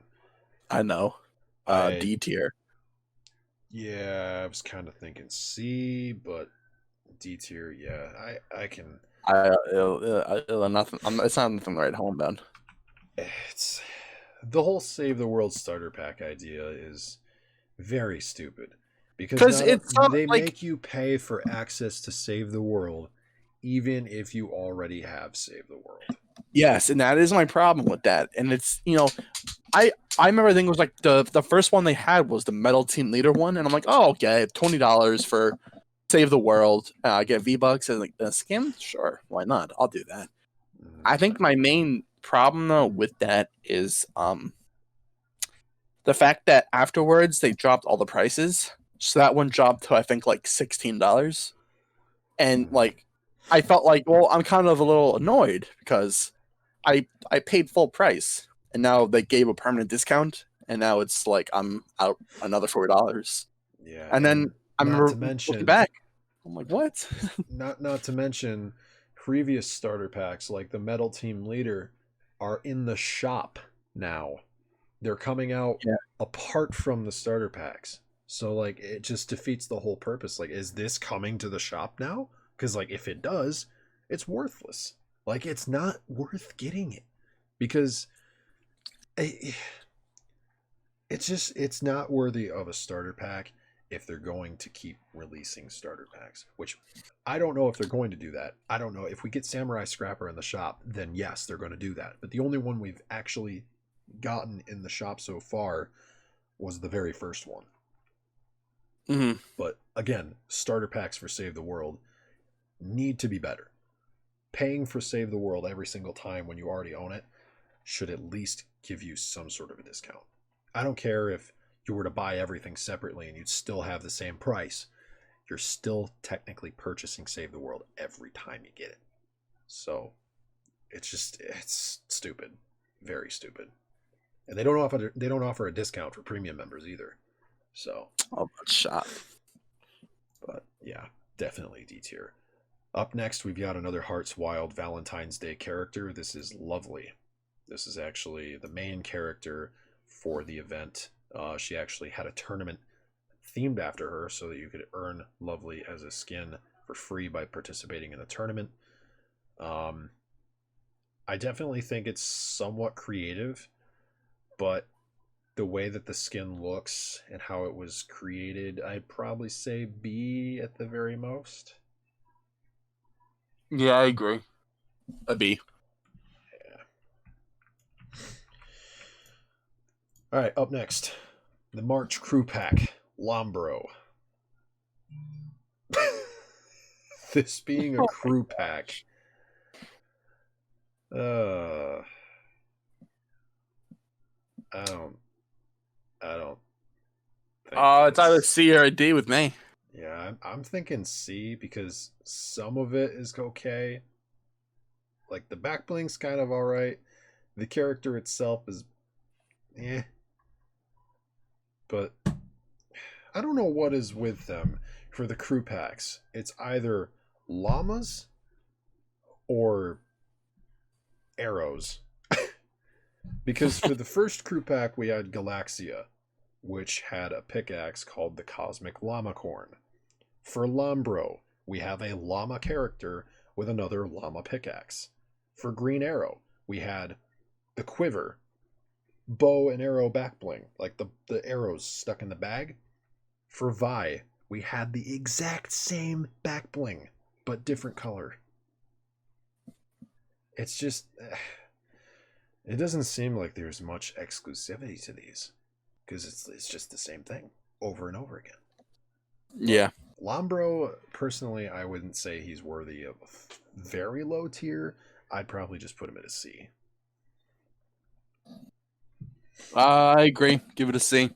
I know. D tier. Yeah, I was kind of thinking C, but D tier. Yeah, I can. Nothing. It's not nothing to write home about. It's the whole Save the World starter pack idea is very stupid because they make you pay for access to Save the World, even if you already have Save the World. Yes, and that is my problem with that. And it's I remember I think it was like the first one they had was the Metal Team Leader one, and I'm like, oh okay, $20 for Save the World. I get V-Bucks and like a skin. Sure, why not? I'll do that. I think my main problem though with that is the fact that afterwards they dropped all the prices. So that one dropped to I think like $16, and like I felt like, well, I'm kind of a little annoyed because I paid full price, and now they gave a permanent discount, and now it's like I'm out another $4. Yeah, and then I'm looking back. I'm like, what? not to mention previous starter packs like the Metal Team Leader are in the shop now. They're coming out apart from the starter packs. So like it just defeats the whole purpose. Like, is this coming to the shop now? Because like if it does, it's worthless. Like it's not worth getting it because it's not worthy of a starter pack if they're going to keep releasing starter packs, which I don't know if they're going to do that. I don't know. If we get Samurai Scrapper in the shop, then yes, they're going to do that. But the only one we've actually gotten in the shop so far was the very first one. Mm-hmm. But again, starter packs for Save the World need to be better. Paying for Save the World every single time when you already own it should at least give you some sort of a discount. I don't care if you were to buy everything separately and you'd still have the same price. You're still technically purchasing Save the World every time you get it. So it's stupid. Very stupid. And they don't offer a discount for premium members either. So shot. But yeah, definitely D tier. Up next, we've got another Hearts Wild Valentine's Day character. This is Lovely. This is actually the main character for the event. She actually had a tournament themed after her so that you could earn Lovely as a skin for free by participating in the tournament. I definitely think it's somewhat creative, but the way that the skin looks and how it was created, I'd probably say B at the very most. Yeah, I agree. A B. Yeah. All right, up next, the March Crew Pack, Lombro. This being a crew pack. I don't think It's either C or a D with me. Yeah, I'm thinking C because some of it is okay. Like the back bling's kind of all right. The character itself is but I don't know what is with them for the crew packs. It's either llamas or arrows. Because for the first crew pack we had Galaxia, which had a pickaxe called the Cosmic Llamacorn. For Lombro, we have a llama character with another llama pickaxe. For Green Arrow, we had the quiver, bow and arrow back bling, like the arrows stuck in the bag. For Vi, we had the exact same back bling, but different color. It's just... It doesn't seem like there's much exclusivity to these, because it's just the same thing over and over again. Yeah. Lombro, personally, I wouldn't say he's worthy of a very low tier. I'd probably just put him at a C. I agree. Give it a C.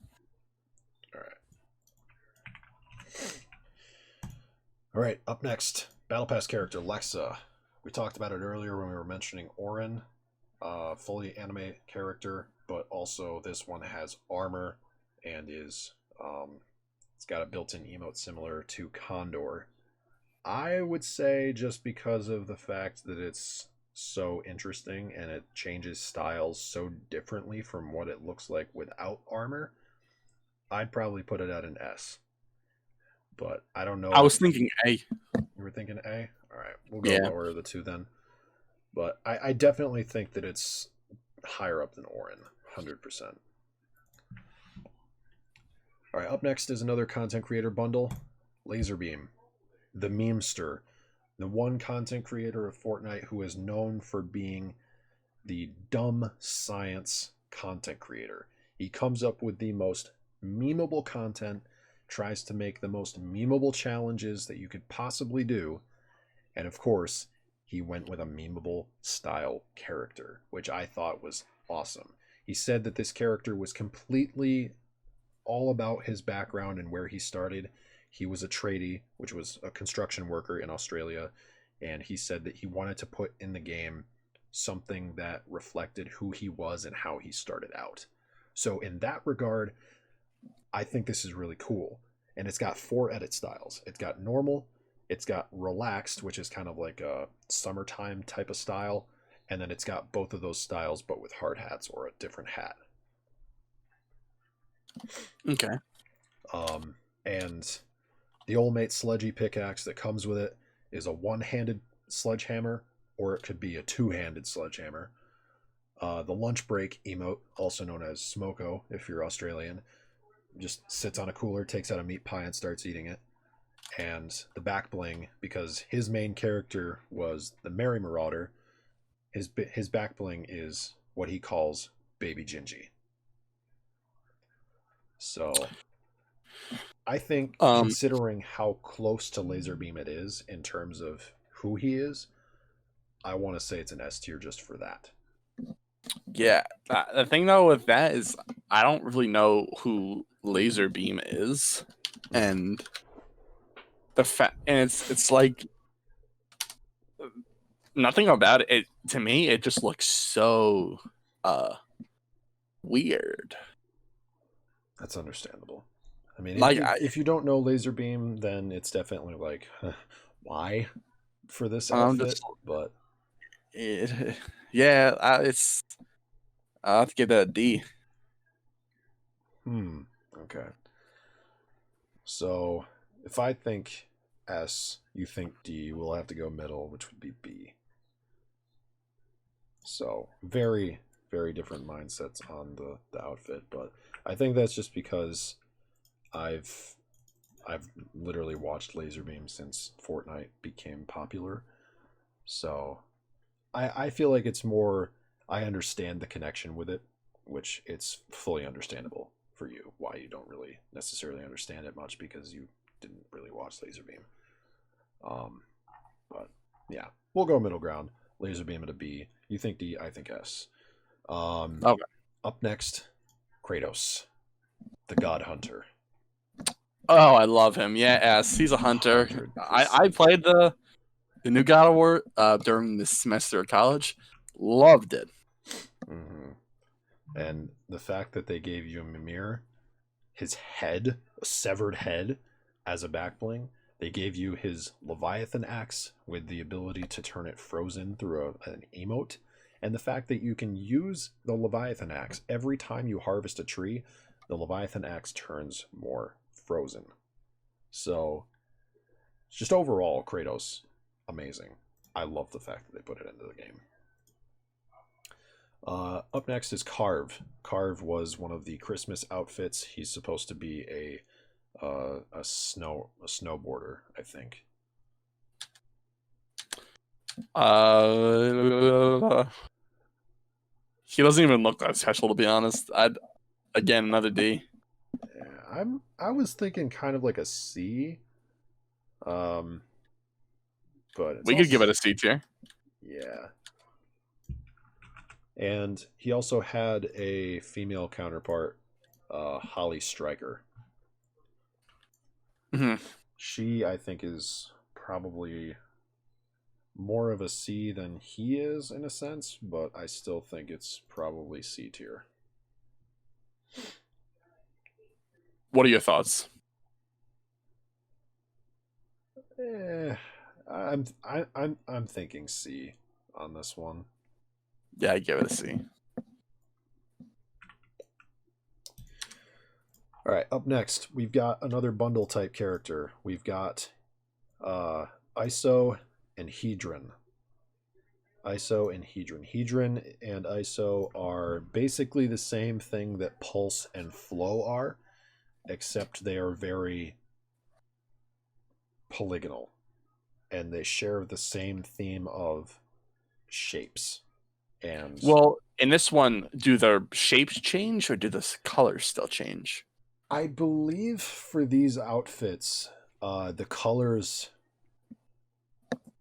All right, up next, Battle Pass character Lexa. We talked about it earlier when we were mentioning Oren, fully anime character, but also this one has armor and is it's got a built-in emote similar to Condor. I would say just because of the fact that it's so interesting and it changes styles so differently from what it looks like without armor, I'd probably put it at an S. But I don't know. I was thinking A. You were thinking A? All right, we'll go lower of the two then. But I definitely think that it's higher up than Oren, 100%. All right, up next is another content creator bundle, Laserbeam, the Memester, the one content creator of Fortnite who is known for being the dumb science content creator. He comes up with the most memeable content, tries to make the most memeable challenges that you could possibly do, and of course, he went with a memeable style character, which I thought was awesome. He said that this character was completely all about his background and where he started. He was a tradie, which was a construction worker in Australia, and he said that he wanted to put in the game something that reflected who he was and how he started out. So in that regard, I think this is really cool. And it's got 4 edit styles. It's got normal, it's got relaxed, which is kind of like a summertime type of style, and then it's got both of those styles but with hard hats or a different hat. Okay. And the old mate sludgy pickaxe that comes with it is a one-handed sledgehammer, or it could be a two-handed sledgehammer. The lunch break emote, also known as Smoko if you're Australian, just sits on a cooler, takes out a meat pie and starts eating it. And the back bling, because his main character was the Merry Marauder, his back bling is what he calls Baby Gingy. So I think considering how close to Laserbeam it is in terms of who he is, I want to say it's an S tier just for that. Yeah, the thing though with that is I don't really know who Laserbeam is, and it's like nothing about it. To me, it just looks so weird. That's understandable. I mean, like if you don't know Laserbeam, then it's definitely like, why? for this I'm outfit, just, but yeah, it's. I have to give that a D. Okay. So if I think S, you think D, we'll have to go middle, which would be B. So very, very different mindsets on the outfit, but I think that's just because I've I've literally watched Laserbeam since Fortnite became popular. So I feel like it's more, I understand the connection with it, which it's fully understandable for you why you don't really necessarily understand it much because you didn't really watch Laserbeam. But yeah, we'll go middle ground. Laserbeam at a B. You think D, I think S. Okay. Up next, Kratos, the God Hunter. Oh, I love him. Yeah, S. He's a hunter. 100%. I played the new God of War during this semester of college. Loved it. Mm-hmm. And the fact that they gave you Mimir, his head, a severed head, as a back bling. They gave you his Leviathan axe with the ability to turn it frozen through an emote. And the fact that you can use the Leviathan axe every time you harvest a tree, the Leviathan axe turns more frozen. So, just overall, Kratos, amazing. I love the fact that they put it into the game. Up next is Carve. Carve was one of the Christmas outfits. He's supposed to be a snowboarder, I think. He doesn't even look that special, to be honest. Again, another D. Yeah, I was thinking kind of like a C. But we could give it a C tier. Yeah. And he also had a female counterpart, Holly Stryker. Mm-hmm. She, I think, is probably more of a C than he is in a sense, but I still think it's probably C tier. What are your thoughts? I'm thinking C on this one. Yeah, I give it a C. All right, up next, we've got another bundle type character. We've got ISO and Hedron. ISO and Hedron. Hedron and ISO are basically the same thing that Pulse and Flow are, except they are very polygonal. And they share the same theme of shapes. And well, in this one, do the shapes change or do the colors still change? I believe for these outfits, the colors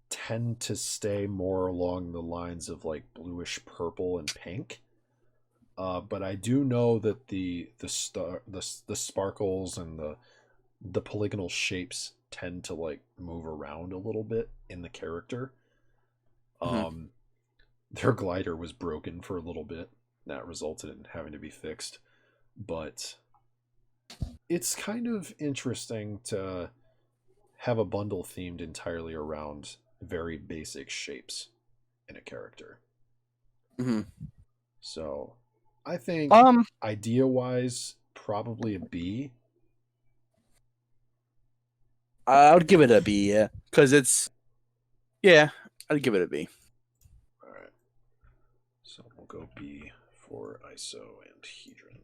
tend to stay more along the lines of like bluish purple and pink. But I do know that the sparkles and the polygonal shapes tend to like move around a little bit in the character. Mm-hmm. Their glider was broken for a little bit. That resulted in having to be fixed. But it's kind of interesting to have a bundle themed entirely around very basic shapes in a character. Mm-hmm. So I think idea wise, probably a B. I would give it a B, yeah. Because it's, yeah, I'd give it a B. All right. So we'll go B for ISO and Hedron.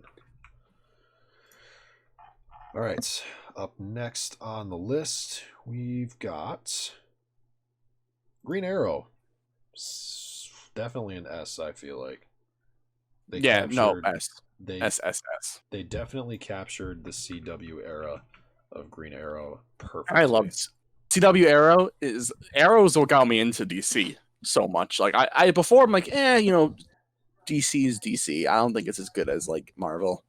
All right. Up next on the list, we've got Green Arrow. Definitely an S, I feel like. S. They definitely captured the CW era of Green Arrow perfectly. I love CW Arrow. Arrow's what got me into DC so much. Like I before I'm like, DC is DC. I don't think it's as good as like Marvel.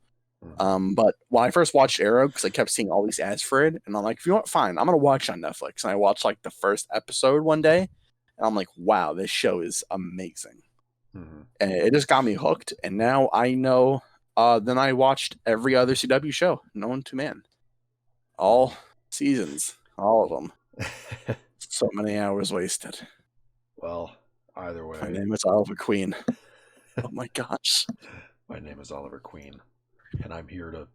Mm-hmm. But when I first watched Arrow, because I kept seeing all these ads for it, and I'm like, if you want, fine, I'm gonna watch it on Netflix. And I watched like the first episode one day, and I'm like, wow, this show is amazing. Mm-hmm. And it just got me hooked. And now I know. Then I watched every other CW show, known to man, all seasons, all of them. So many hours wasted. Well, either My way, name is Oliver Queen. Oh my gosh. my name is Oliver Queen, and I'm here to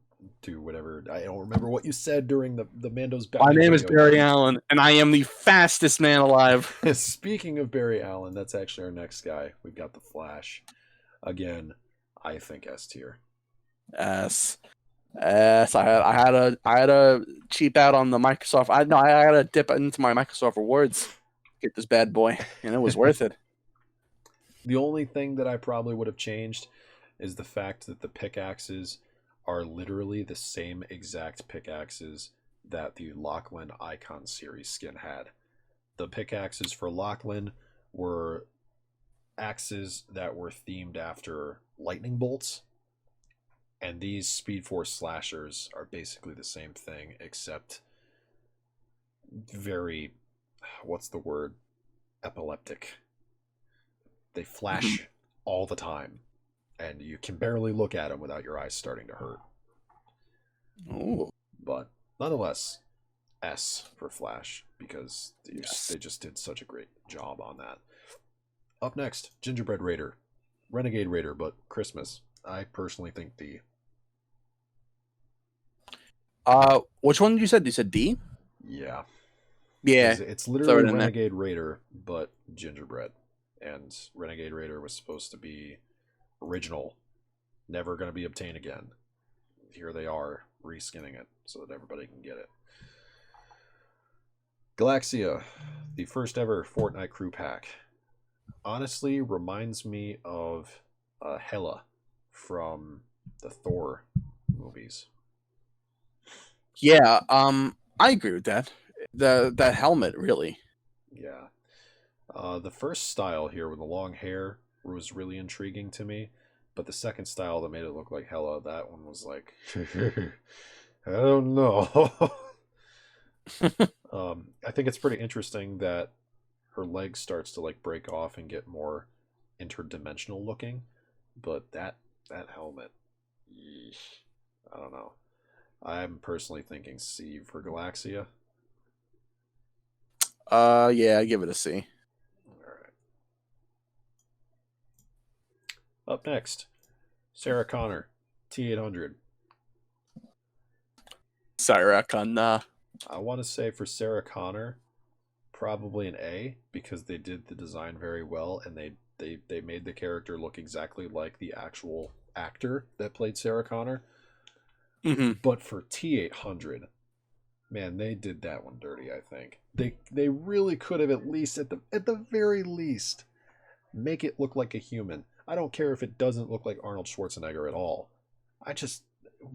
do whatever. I don't remember what you said during the Mando's My Batman name is video. Barry Allen, and I am the fastest man alive. Speaking of Barry Allen, that's actually our next guy. We've got the Flash. Again, I think S tier. S. I had a cheap out on the Microsoft. I had to dip into my Microsoft rewards, get this bad boy, and it was worth it. The only thing that I probably would have changed is the fact that the pickaxes are literally the same exact pickaxes that the Lachlan Icon series skin had. The pickaxes for Lachlan were axes that were themed after lightning bolts, and these Speed Force slashers are basically the same thing, except very, what's the word? Epileptic. They flash all the time, and you can barely look at them without your eyes starting to hurt. Oh, But nonetheless, S for Flash, because they just did such a great job on that. Up next, Gingerbread Raider. Renegade Raider, but Christmas. I personally think D. which one you said? You said D? Yeah. Yeah. It's literally Renegade Raider, but gingerbread. And Renegade Raider was supposed to be original, never going to be obtained again. Here they are, reskinning it so that everybody can get it. Galaxia, the first ever Fortnite crew pack. Honestly, reminds me of Hela from the Thor movies. Yeah, I agree with that. That helmet, really. Yeah. The first style here with the long hair was really intriguing to me, but the second style that made it look like Hela, that one was like, I don't know. I think it's pretty interesting that her leg starts to like break off and get more interdimensional looking, but that helmet, yeesh, I don't know. I'm personally thinking C for Galaxia. Yeah, I give it a C. Alright. Up next, Sarah Connor, T800. Cyracon, I want to say for Sarah Connor, probably an A, because they did the design very well, and they made the character look exactly like the actual actor that played Sarah Connor. Mm-hmm. But for T800, man, they did that one dirty. I think they really could have at least at the very least make it look like a human. I don't care if it doesn't look like Arnold Schwarzenegger at all. I just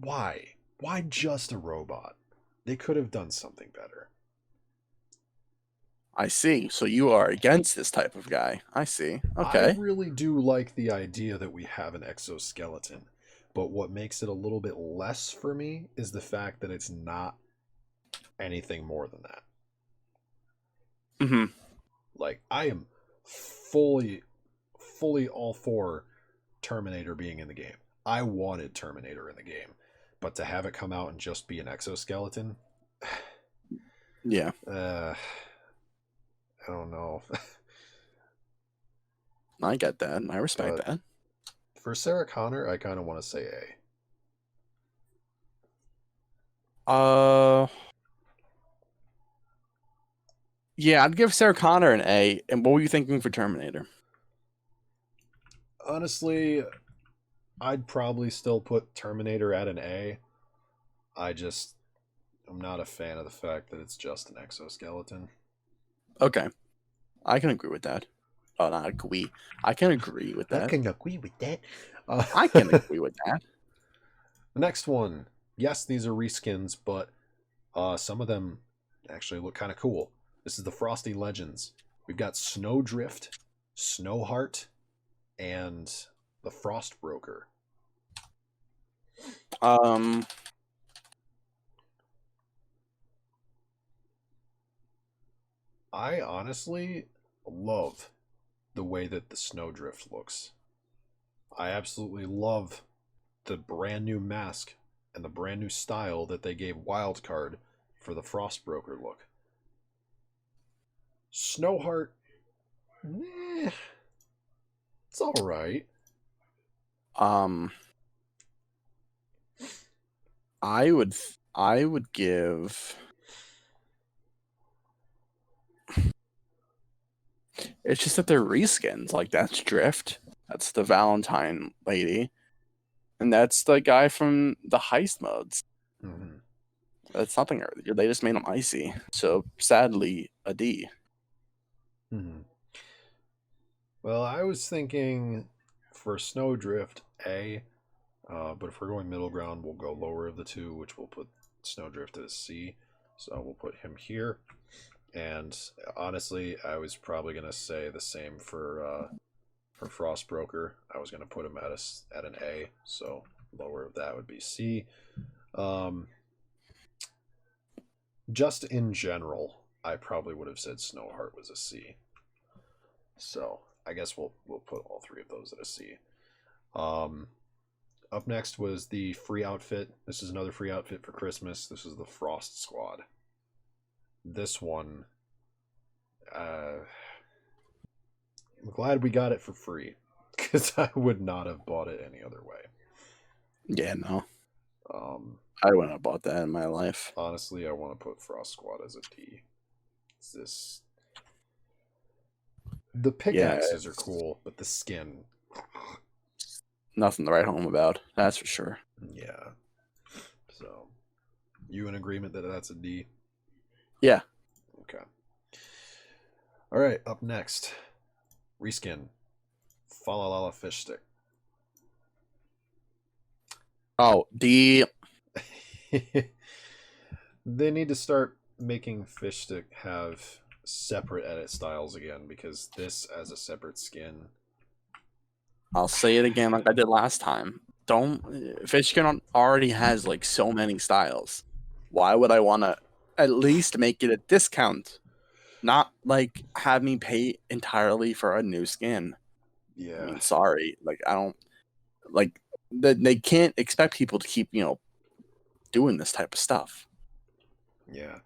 why just a robot? They could have done something better. I see. So you are against this type of guy. I see. Okay. I really do like the idea that we have an exoskeleton, but what makes it a little bit less for me is the fact that it's not anything more than that. Mm-hmm. Like, I am fully all for Terminator being in the game. I wanted Terminator in the game, but to have it come out and just be an exoskeleton, yeah, I don't know. I get that. I respect that. For Sarah Connor, I kind of want to say A. Yeah, I'd give Sarah Connor an A. And what were you thinking for Terminator? Honestly, I'd probably still put Terminator at an A. I'm not a fan of the fact that it's just an exoskeleton. Okay. I can agree with that. Oh, not agree. I can agree with that. I can agree with that. I can agree with that. The next one. Yes, these are reskins, but some of them actually look kind of cool. This is the Frosty Legends. We've got Snowdrift, Snowheart, and the Frost Broker. I honestly love the way that the Snowdrift looks. I absolutely love the brand new mask and the brand new style that they gave Wildcard for the Frost Broker look. Snowheart, it's all right. I would give. It's just that they're reskins. Like that's Drift. That's the Valentine lady, and that's the guy from the heist modes. Mm-hmm. That's nothing. They just made him icy. So sadly, a D. Mm-hmm. Well, I was thinking for Snowdrift A, but if we're going middle ground, we'll go lower of the two, which will put Snowdrift as C. So we'll put him here. And honestly, I was probably gonna say the same for Frostbroker. I was gonna put him at an A, so lower of that would be C. Just in general, I probably would have said Snowheart was a C. So I guess we'll put all three of those at a C. Up next was the free outfit. This is another free outfit for Christmas. This is the Frost Squad. This one, I'm glad we got it for free because I would not have bought it any other way. Yeah, no. I wouldn't have bought that in my life. Honestly, I want to put Frost Squad as a D. It's this. The pickaxes are cool, but the skin. Nothing to write home about. That's for sure. Yeah. So, you in agreement that that's a D? Yeah. Okay. All right. Up next, reskin. Falalala fish stick. Oh, D. They need to start making fish stick have separate edit styles again, because this as a separate skin. I'll say it again like I did last time. Fishkin already has like so many styles. Why would I want to at least make it a discount? Not like have me pay entirely for a new skin. Yeah. I mean, sorry. Like I don't like they can't expect people to keep, doing this type of stuff. Yeah.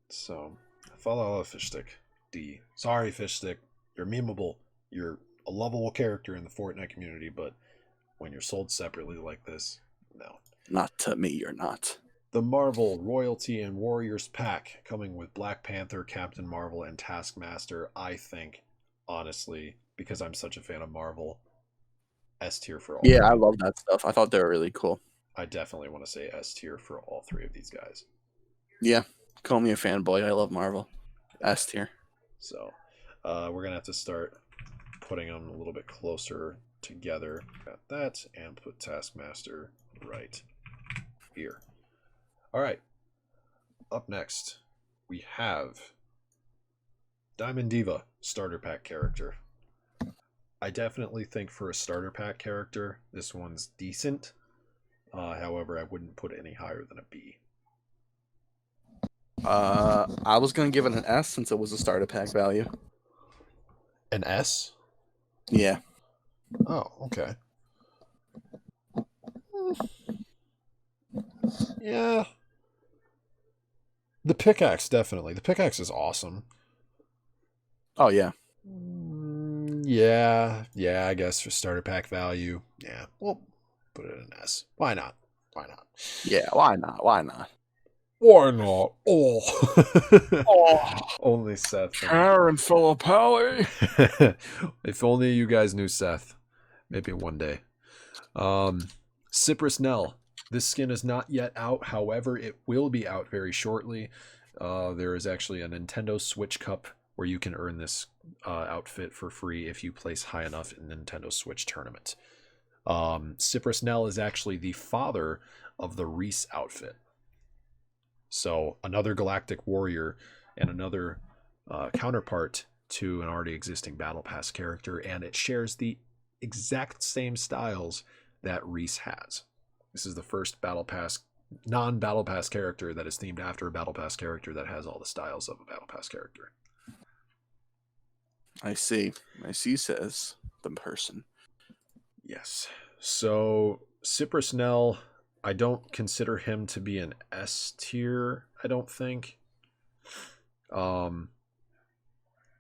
So, Falalala fish stick. D. Sorry, fish stick. You're memeable. You're a lovable character in the Fortnite community, but when you're sold separately like this, no. Not to me, you're not. The Marvel Royalty and Warriors pack, coming with Black Panther, Captain Marvel, and Taskmaster. I think, honestly, because I'm such a fan of Marvel, S tier for all. Yeah, I love that stuff. I thought they were really cool. I definitely want to say S tier for all three of these guys. Yeah, call me a fanboy. I love Marvel. S tier. So, we're going to have to start putting them a little bit closer together. Got that, and put Taskmaster right here. All right. Up next, we have Diamond Diva, starter pack character. I definitely think for a starter pack character, this one's decent. However, I wouldn't put it any higher than a B. I was going to give it an S since it was a starter pack value. An S? Yeah. Oh, okay. Yeah. The pickaxe, definitely. The pickaxe is awesome. Oh, yeah. Yeah, I guess for starter pack value. Yeah, we'll put it in S. Why not? Yeah, why not? Why not? Oh. Only Seth. Karen Filippelli. If only you guys knew Seth. Maybe one day. Cypress Nell. This skin is not yet out. However, it will be out very shortly. There is actually a Nintendo Switch Cup where you can earn this outfit for free if you place high enough in Nintendo Switch tournament. Cypress Nell is actually the father of the Rhys outfit. So another galactic warrior and another counterpart to an already existing Battle Pass character, and it shares the exact same styles that Rhys has. This is the first Battle Pass, non-Battle Pass character that is themed after a Battle Pass character that has all the styles of a Battle Pass character. I see, says the person. Yes. So Cypress Nell, I don't consider him to be an S tier, I don't think.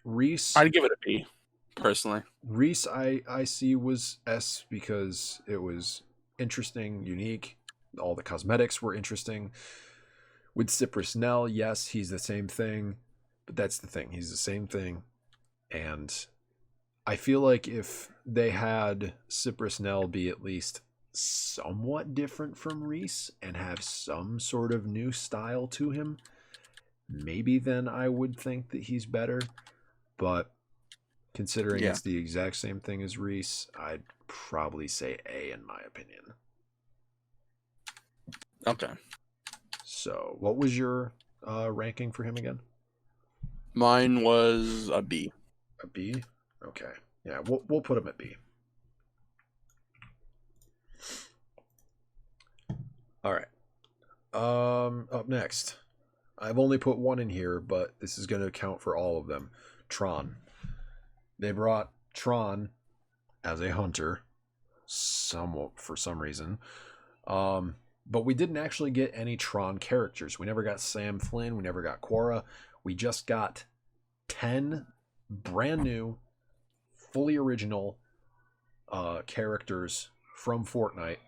Rhys, I'd give it a B, personally. Rhys, I see was S because it was interesting, unique. All the cosmetics were interesting. With Cypress Nell, yes, he's the same thing, but that's the thing. He's the same thing. And I feel like if they had Cypress Nell be at least somewhat different from Rhys and have some sort of new style to him, maybe then I would think that he's better. But considering it's the exact same thing as Rhys, I'd probably say A in my opinion. Okay. So, what was your ranking for him again? Mine was a B. A B? Okay. Yeah, we'll put him at B. All right. Up next. I've only put one in here, but this is going to count for all of them. Tron. They brought Tron as a hunter, somewhat for some reason. But we didn't actually get any Tron characters. We never got Sam Flynn. We never got Quora. We just got 10 brand new, fully original characters from Fortnite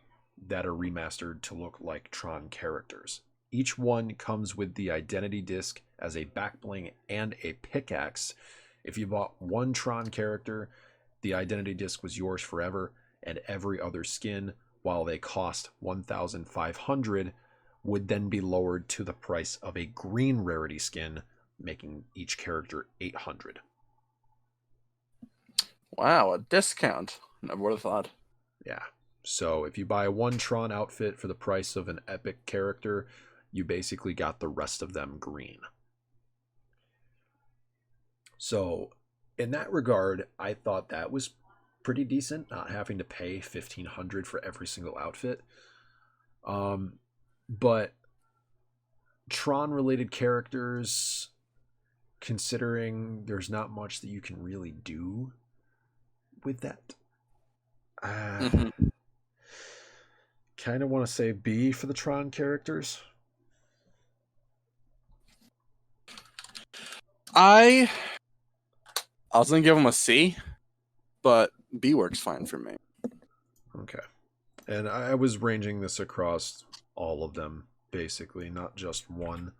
that are remastered to look like Tron characters. Each one comes with the identity disc as a backbling and a pickaxe. If you bought one Tron character, the identity disc was yours forever, and every other skin, while they cost 1,500, would then be lowered to the price of a green rarity skin, making each character 800. Wow, a discount. Never would have thought. Yeah. So if you buy one Tron outfit for the price of an epic character, you basically got the rest of them green. So in that regard, I thought that was pretty decent, not having to pay 1,500 for every single outfit. But Tron related characters, considering there's not much that you can really do with that, kind of want to say B for the Tron characters. I was gonna give him a C, but B works fine for me. Okay. And I was ranging this across all of them, basically, not just one.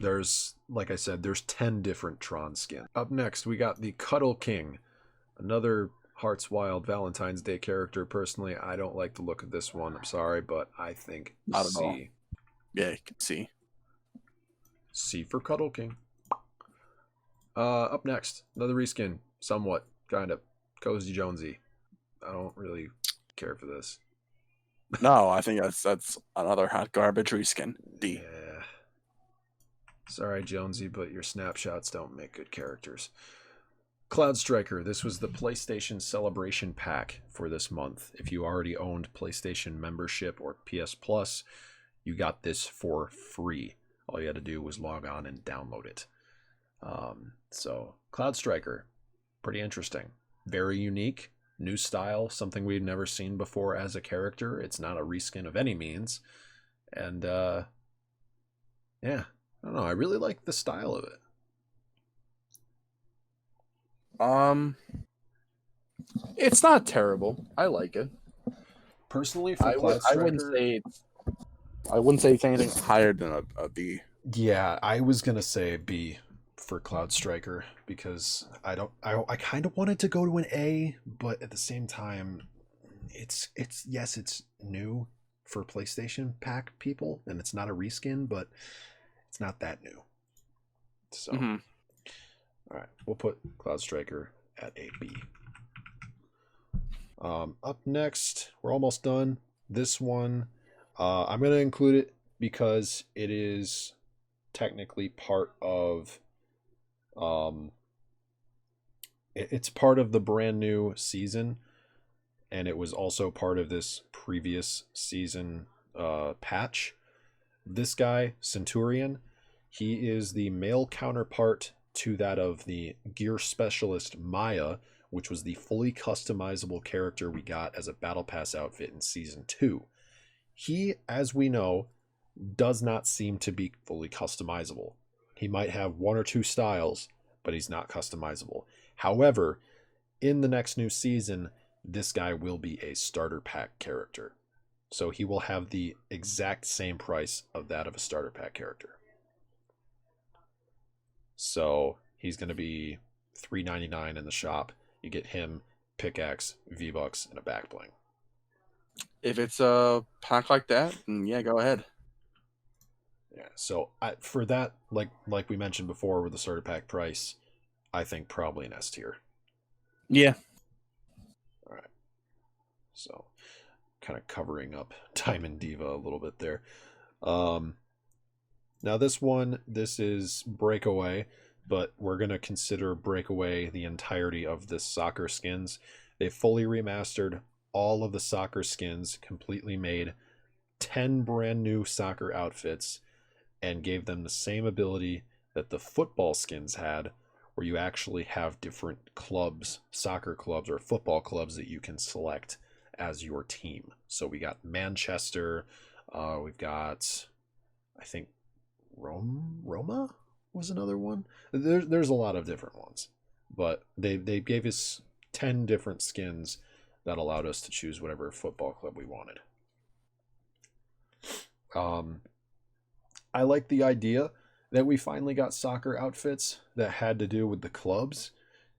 There's, like I said, there's 10 different Tron skins. Up next, we got the Cuddle King, another Hearts Wild Valentine's Day character. Personally, I don't like the look of this one. I'm sorry, but I think Not at C. all. Yeah, you can see. C for Cuddle King. Up next, another reskin, somewhat, kind of, Cozy Jonesy. I don't really care for this. No, I think that's another hot garbage reskin. D. Yeah. Sorry, Jonesy, but your snapshots don't make good characters. Cloud Striker. This was the PlayStation Celebration Pack for this month. If you already owned PlayStation membership or PS Plus, you got this for free. All you had to do was log on and download it. So, Cloud Striker, pretty interesting. Very unique, new style, something we've never seen before as a character. It's not a reskin of any means. And, yeah, I don't know. I really like the style of it. It's not terrible. I like it. Personally, for Cloud Striker, I wouldn't say it's anything higher than a B. Yeah, I was gonna say B for Cloud Striker because I kind of wanted to go to an A, but at the same time, it's new for PlayStation Pack people, and it's not a reskin, but it's not that new. So, all right, we'll put Cloud Striker at a B. Up next, we're almost done. This one, I'm gonna include it because it is technically part of it's part of the brand new season, and it was also part of this previous season patch. This guy, Centurion, he is the male counterpart to that of the gear specialist Maya, which was the fully customizable character we got as a battle pass outfit in season 2. He, as we know, does not seem to be fully customizable. He might have one or two styles, but he's not customizable. However, in the next new season, this guy will be a starter pack character. So he will have the exact same price of that of a starter pack character. So he's going to be $3.99 in the shop. You get him, pickaxe, V-Bucks, and a back bling. If it's a pack like that, then yeah, go ahead. Yeah, so for that, like we mentioned before with the starter pack price, I think probably an S tier. Yeah. All right. So kind of covering up Diamond Diva a little bit there. Now this is Breakaway, but we're going to consider Breakaway the entirety of the soccer skins. They fully remastered all of the soccer skins, completely made 10 brand new soccer outfits, and gave them the same ability that the football skins had, where you actually have different clubs, soccer clubs or football clubs that you can select as your team. So we got Manchester, we've got, I think, Roma was another one. There's a lot of different ones, but they gave us 10 different skins that allowed us to choose whatever football club we wanted. I like the idea that we finally got soccer outfits that had to do with the clubs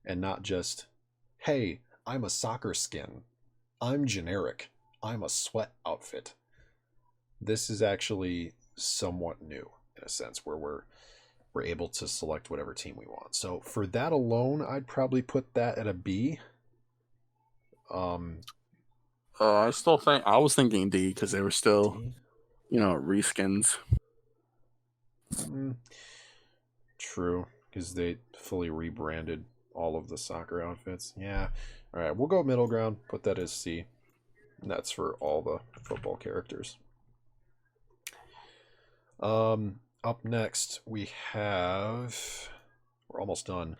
and not just, hey, I'm a soccer skin, I'm generic, I'm a sweat outfit. This is actually somewhat new in a sense, where we're able to select whatever team we want. So for that alone, I'd probably put that at a B. I still think I was thinking D because they were still, D? reskins. True, because they fully rebranded all of the soccer outfits. Yeah. All right, we'll go middle ground. Put that as C. And that's for all the football characters. Up next, we have... We're almost done.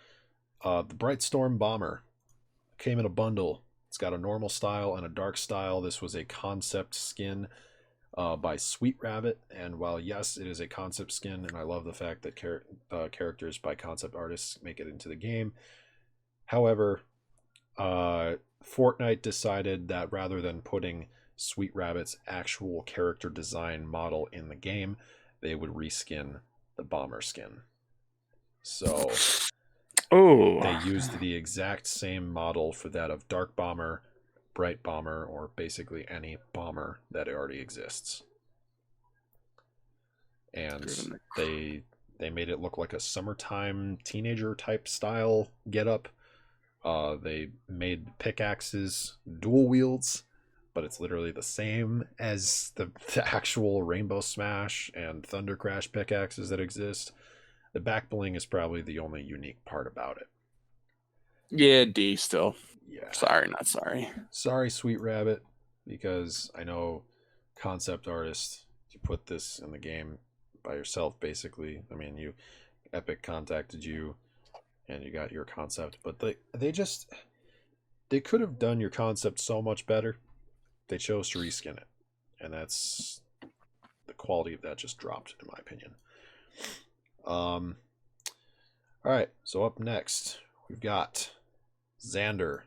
The Bright Storm Bomber came in a bundle. It's got a normal style and a dark style. This was a concept skin by Sweet Rabbit, and while yes, it is a concept skin, and I love the fact that characters by concept artists make it into the game. However, Fortnite decided that rather than putting Sweet Rabbit's actual character design model in the game, they would reskin the bomber skin. So they used the exact same model for that of Dark Bomber, Bright Bomber, or basically any bomber that already exists. And they made it look like a summertime teenager type style getup. They made pickaxes dual wields, but it's literally the same as the actual Rainbow Smash and Thunder Crash pickaxes that exist. The back bling is probably the only unique part about it. Yeah, D still. Yeah. Sorry, not sorry. Sorry, Sweet Rabbit, because I know concept artists, you put this in the game by yourself, basically. I mean, Epic contacted you, and you got your concept, but they could have done your concept so much better. They chose to reskin it, and that's the quality of that just dropped, in my opinion. All right, so up next we've got Xander.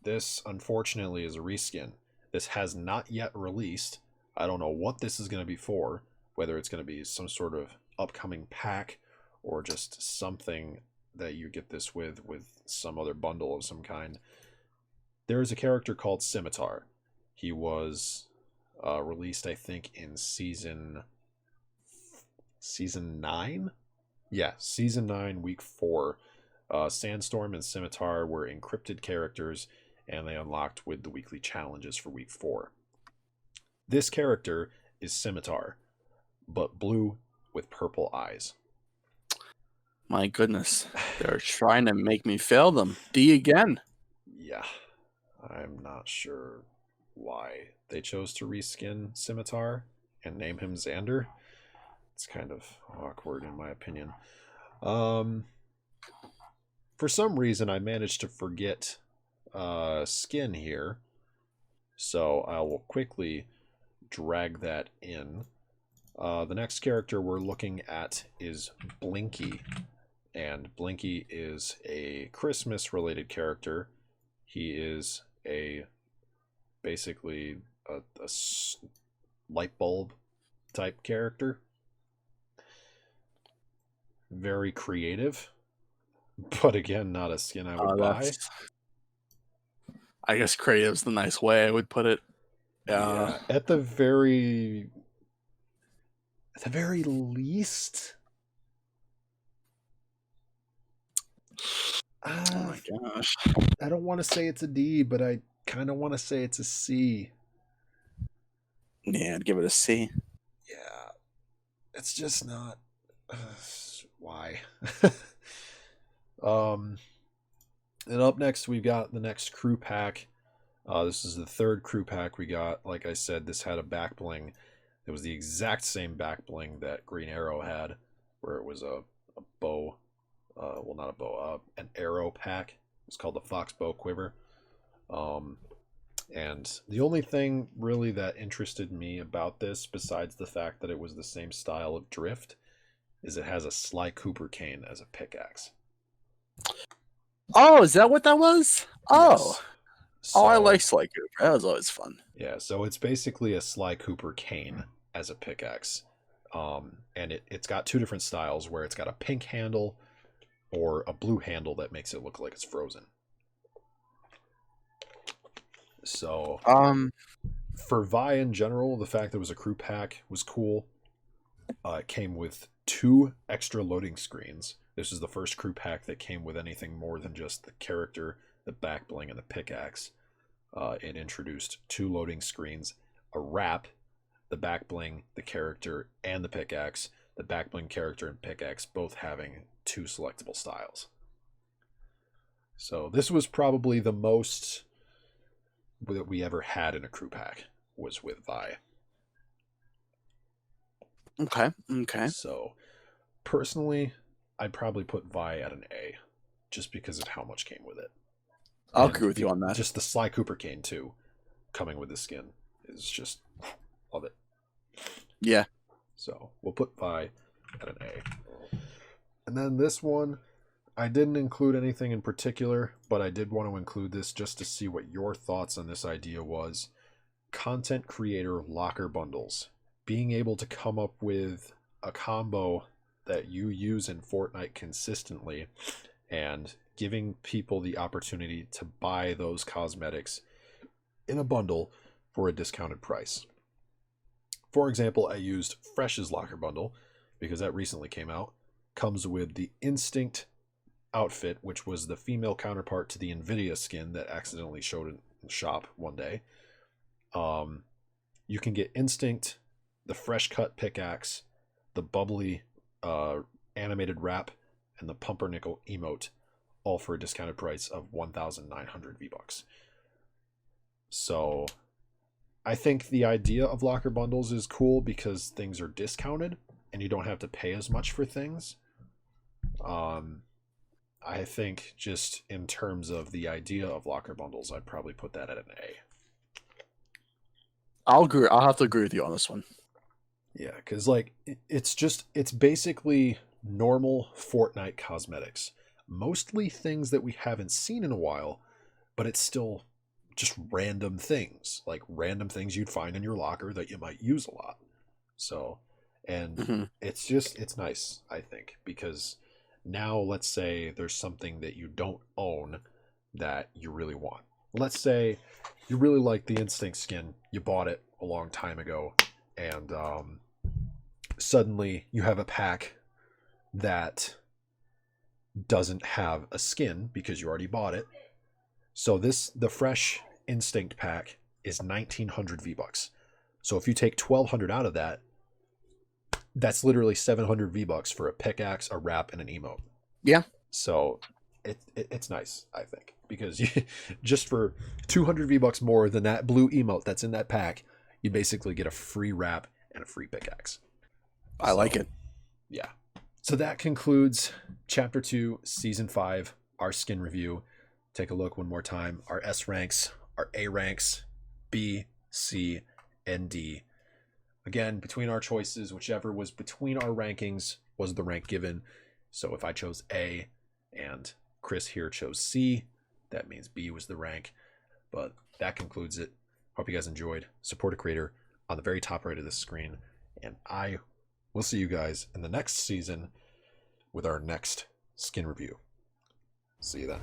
This unfortunately is a reskin. This has not yet released. I don't know what this is going to be for, whether it's going to be some sort of upcoming pack or just something that you get this with some other bundle of some kind. There is a character called Scimitar. He was released, I think, in season 9? Yeah, season 9, week 4. Sandstorm and Scimitar were encrypted characters, and they unlocked with the weekly challenges for week 4. This character is Scimitar, but blue with purple eyes. My goodness. They're trying to make me fail them. D again. Yeah. I'm not sure why they chose to reskin Scimitar and name him Xander. It's kind of awkward in my opinion. For some reason I managed to forget skin here, so I will quickly drag that in. The next character we're looking at is Blinky, And Blinky is a Christmas-related character. He is basically a light bulb type character. Very creative, but again, not a skin I would buy. I guess creative's the nice way I would put it. Yeah, at the very least. Oh my gosh. I don't want to say it's a D, but I kind of want to say it's a C. Yeah, I'd give it a C. Yeah, it's just not. Why? And up next we got the next crew pack. This is the third crew pack we got. Like I said, this had a back bling. It was the exact same back bling that Green Arrow had, where it was a bow. Well, not a bow, an arrow pack. It was called the Fox Bow Quiver. And the only thing really that interested me about this, besides the fact that it was the same style of drift, is it has a Sly Cooper cane as a pickaxe. Oh, is that what that was? Oh. Yes. So, I like Sly Cooper. That was always fun. Yeah, so it's basically a Sly Cooper cane as a pickaxe. And it's got two different styles, where it's got a pink handle or a blue handle that makes it look like it's frozen. So, for Vi in general, the fact that it was a crew pack was cool. It came with 2 extra loading screens. This is the first crew pack that came with anything more than just the character, the back bling, and the pickaxe. It introduced 2 loading screens, a wrap, the back bling, the character, and the pickaxe. The back bling, character, and pickaxe both having 2 selectable styles. So this was probably the most that we ever had in a crew pack, was with Vi. Okay. So personally, I'd probably put Vi at an A, just because of how much came with it. I'll agree with you on that. Just the Sly Cooper cane too, coming with the skin, is just love it. Yeah. So we'll put Vi at an A. And then this one, I didn't include anything in particular, but I did want to include this just to see what your thoughts on this idea was. Content creator locker bundles. Being able to come up with a combo that you use in Fortnite consistently and giving people the opportunity to buy those cosmetics in a bundle for a discounted price. For example, I used Fresh's locker bundle because that recently came out. Comes with the Instinct outfit, which was the female counterpart to the Nvidia skin that accidentally showed in the shop one day. You can get Instinct, the fresh cut pickaxe, the bubbly animated wrap, and the pumpernickel emote, all for a discounted price of 1,900 V-Bucks. So I think the idea of locker bundles is cool because things are discounted and you don't have to pay as much for things. I think just in terms of the idea of locker bundles, I'd probably put that at an A. I'll agree. I'll have to agree with you on this one. Yeah, because like it's basically normal Fortnite cosmetics. Mostly things that we haven't seen in a while, but it's still just random things. Like random things you'd find in your locker that you might use a lot. So, and it's nice, I think, because now let's say there's something that you don't own that you really want. Let's say you really like the Instinct skin, you bought it a long time ago, and suddenly you have a pack that doesn't have a skin because you already bought it. So the fresh Instinct pack is 1,900 V-Bucks. So if you take 1,200 out of that, that's literally 700 V-Bucks for a pickaxe, a wrap, and an emote. Yeah. So it's nice, I think, because just for 200 V-Bucks more than that blue emote that's in that pack, you basically get a free wrap and a free pickaxe. I like it. Yeah. So that concludes Chapter 2, Season 5, our skin review. Take a look one more time. Our S ranks, our A ranks, B, C, and D. Again, between our choices, whichever was between our rankings was the rank given. So if I chose A and Chris here chose C, that means B was the rank. But that concludes it. Hope you guys enjoyed. Support a creator on the very top right of this screen. And I will see you guys in the next season with our next skin review. See you then.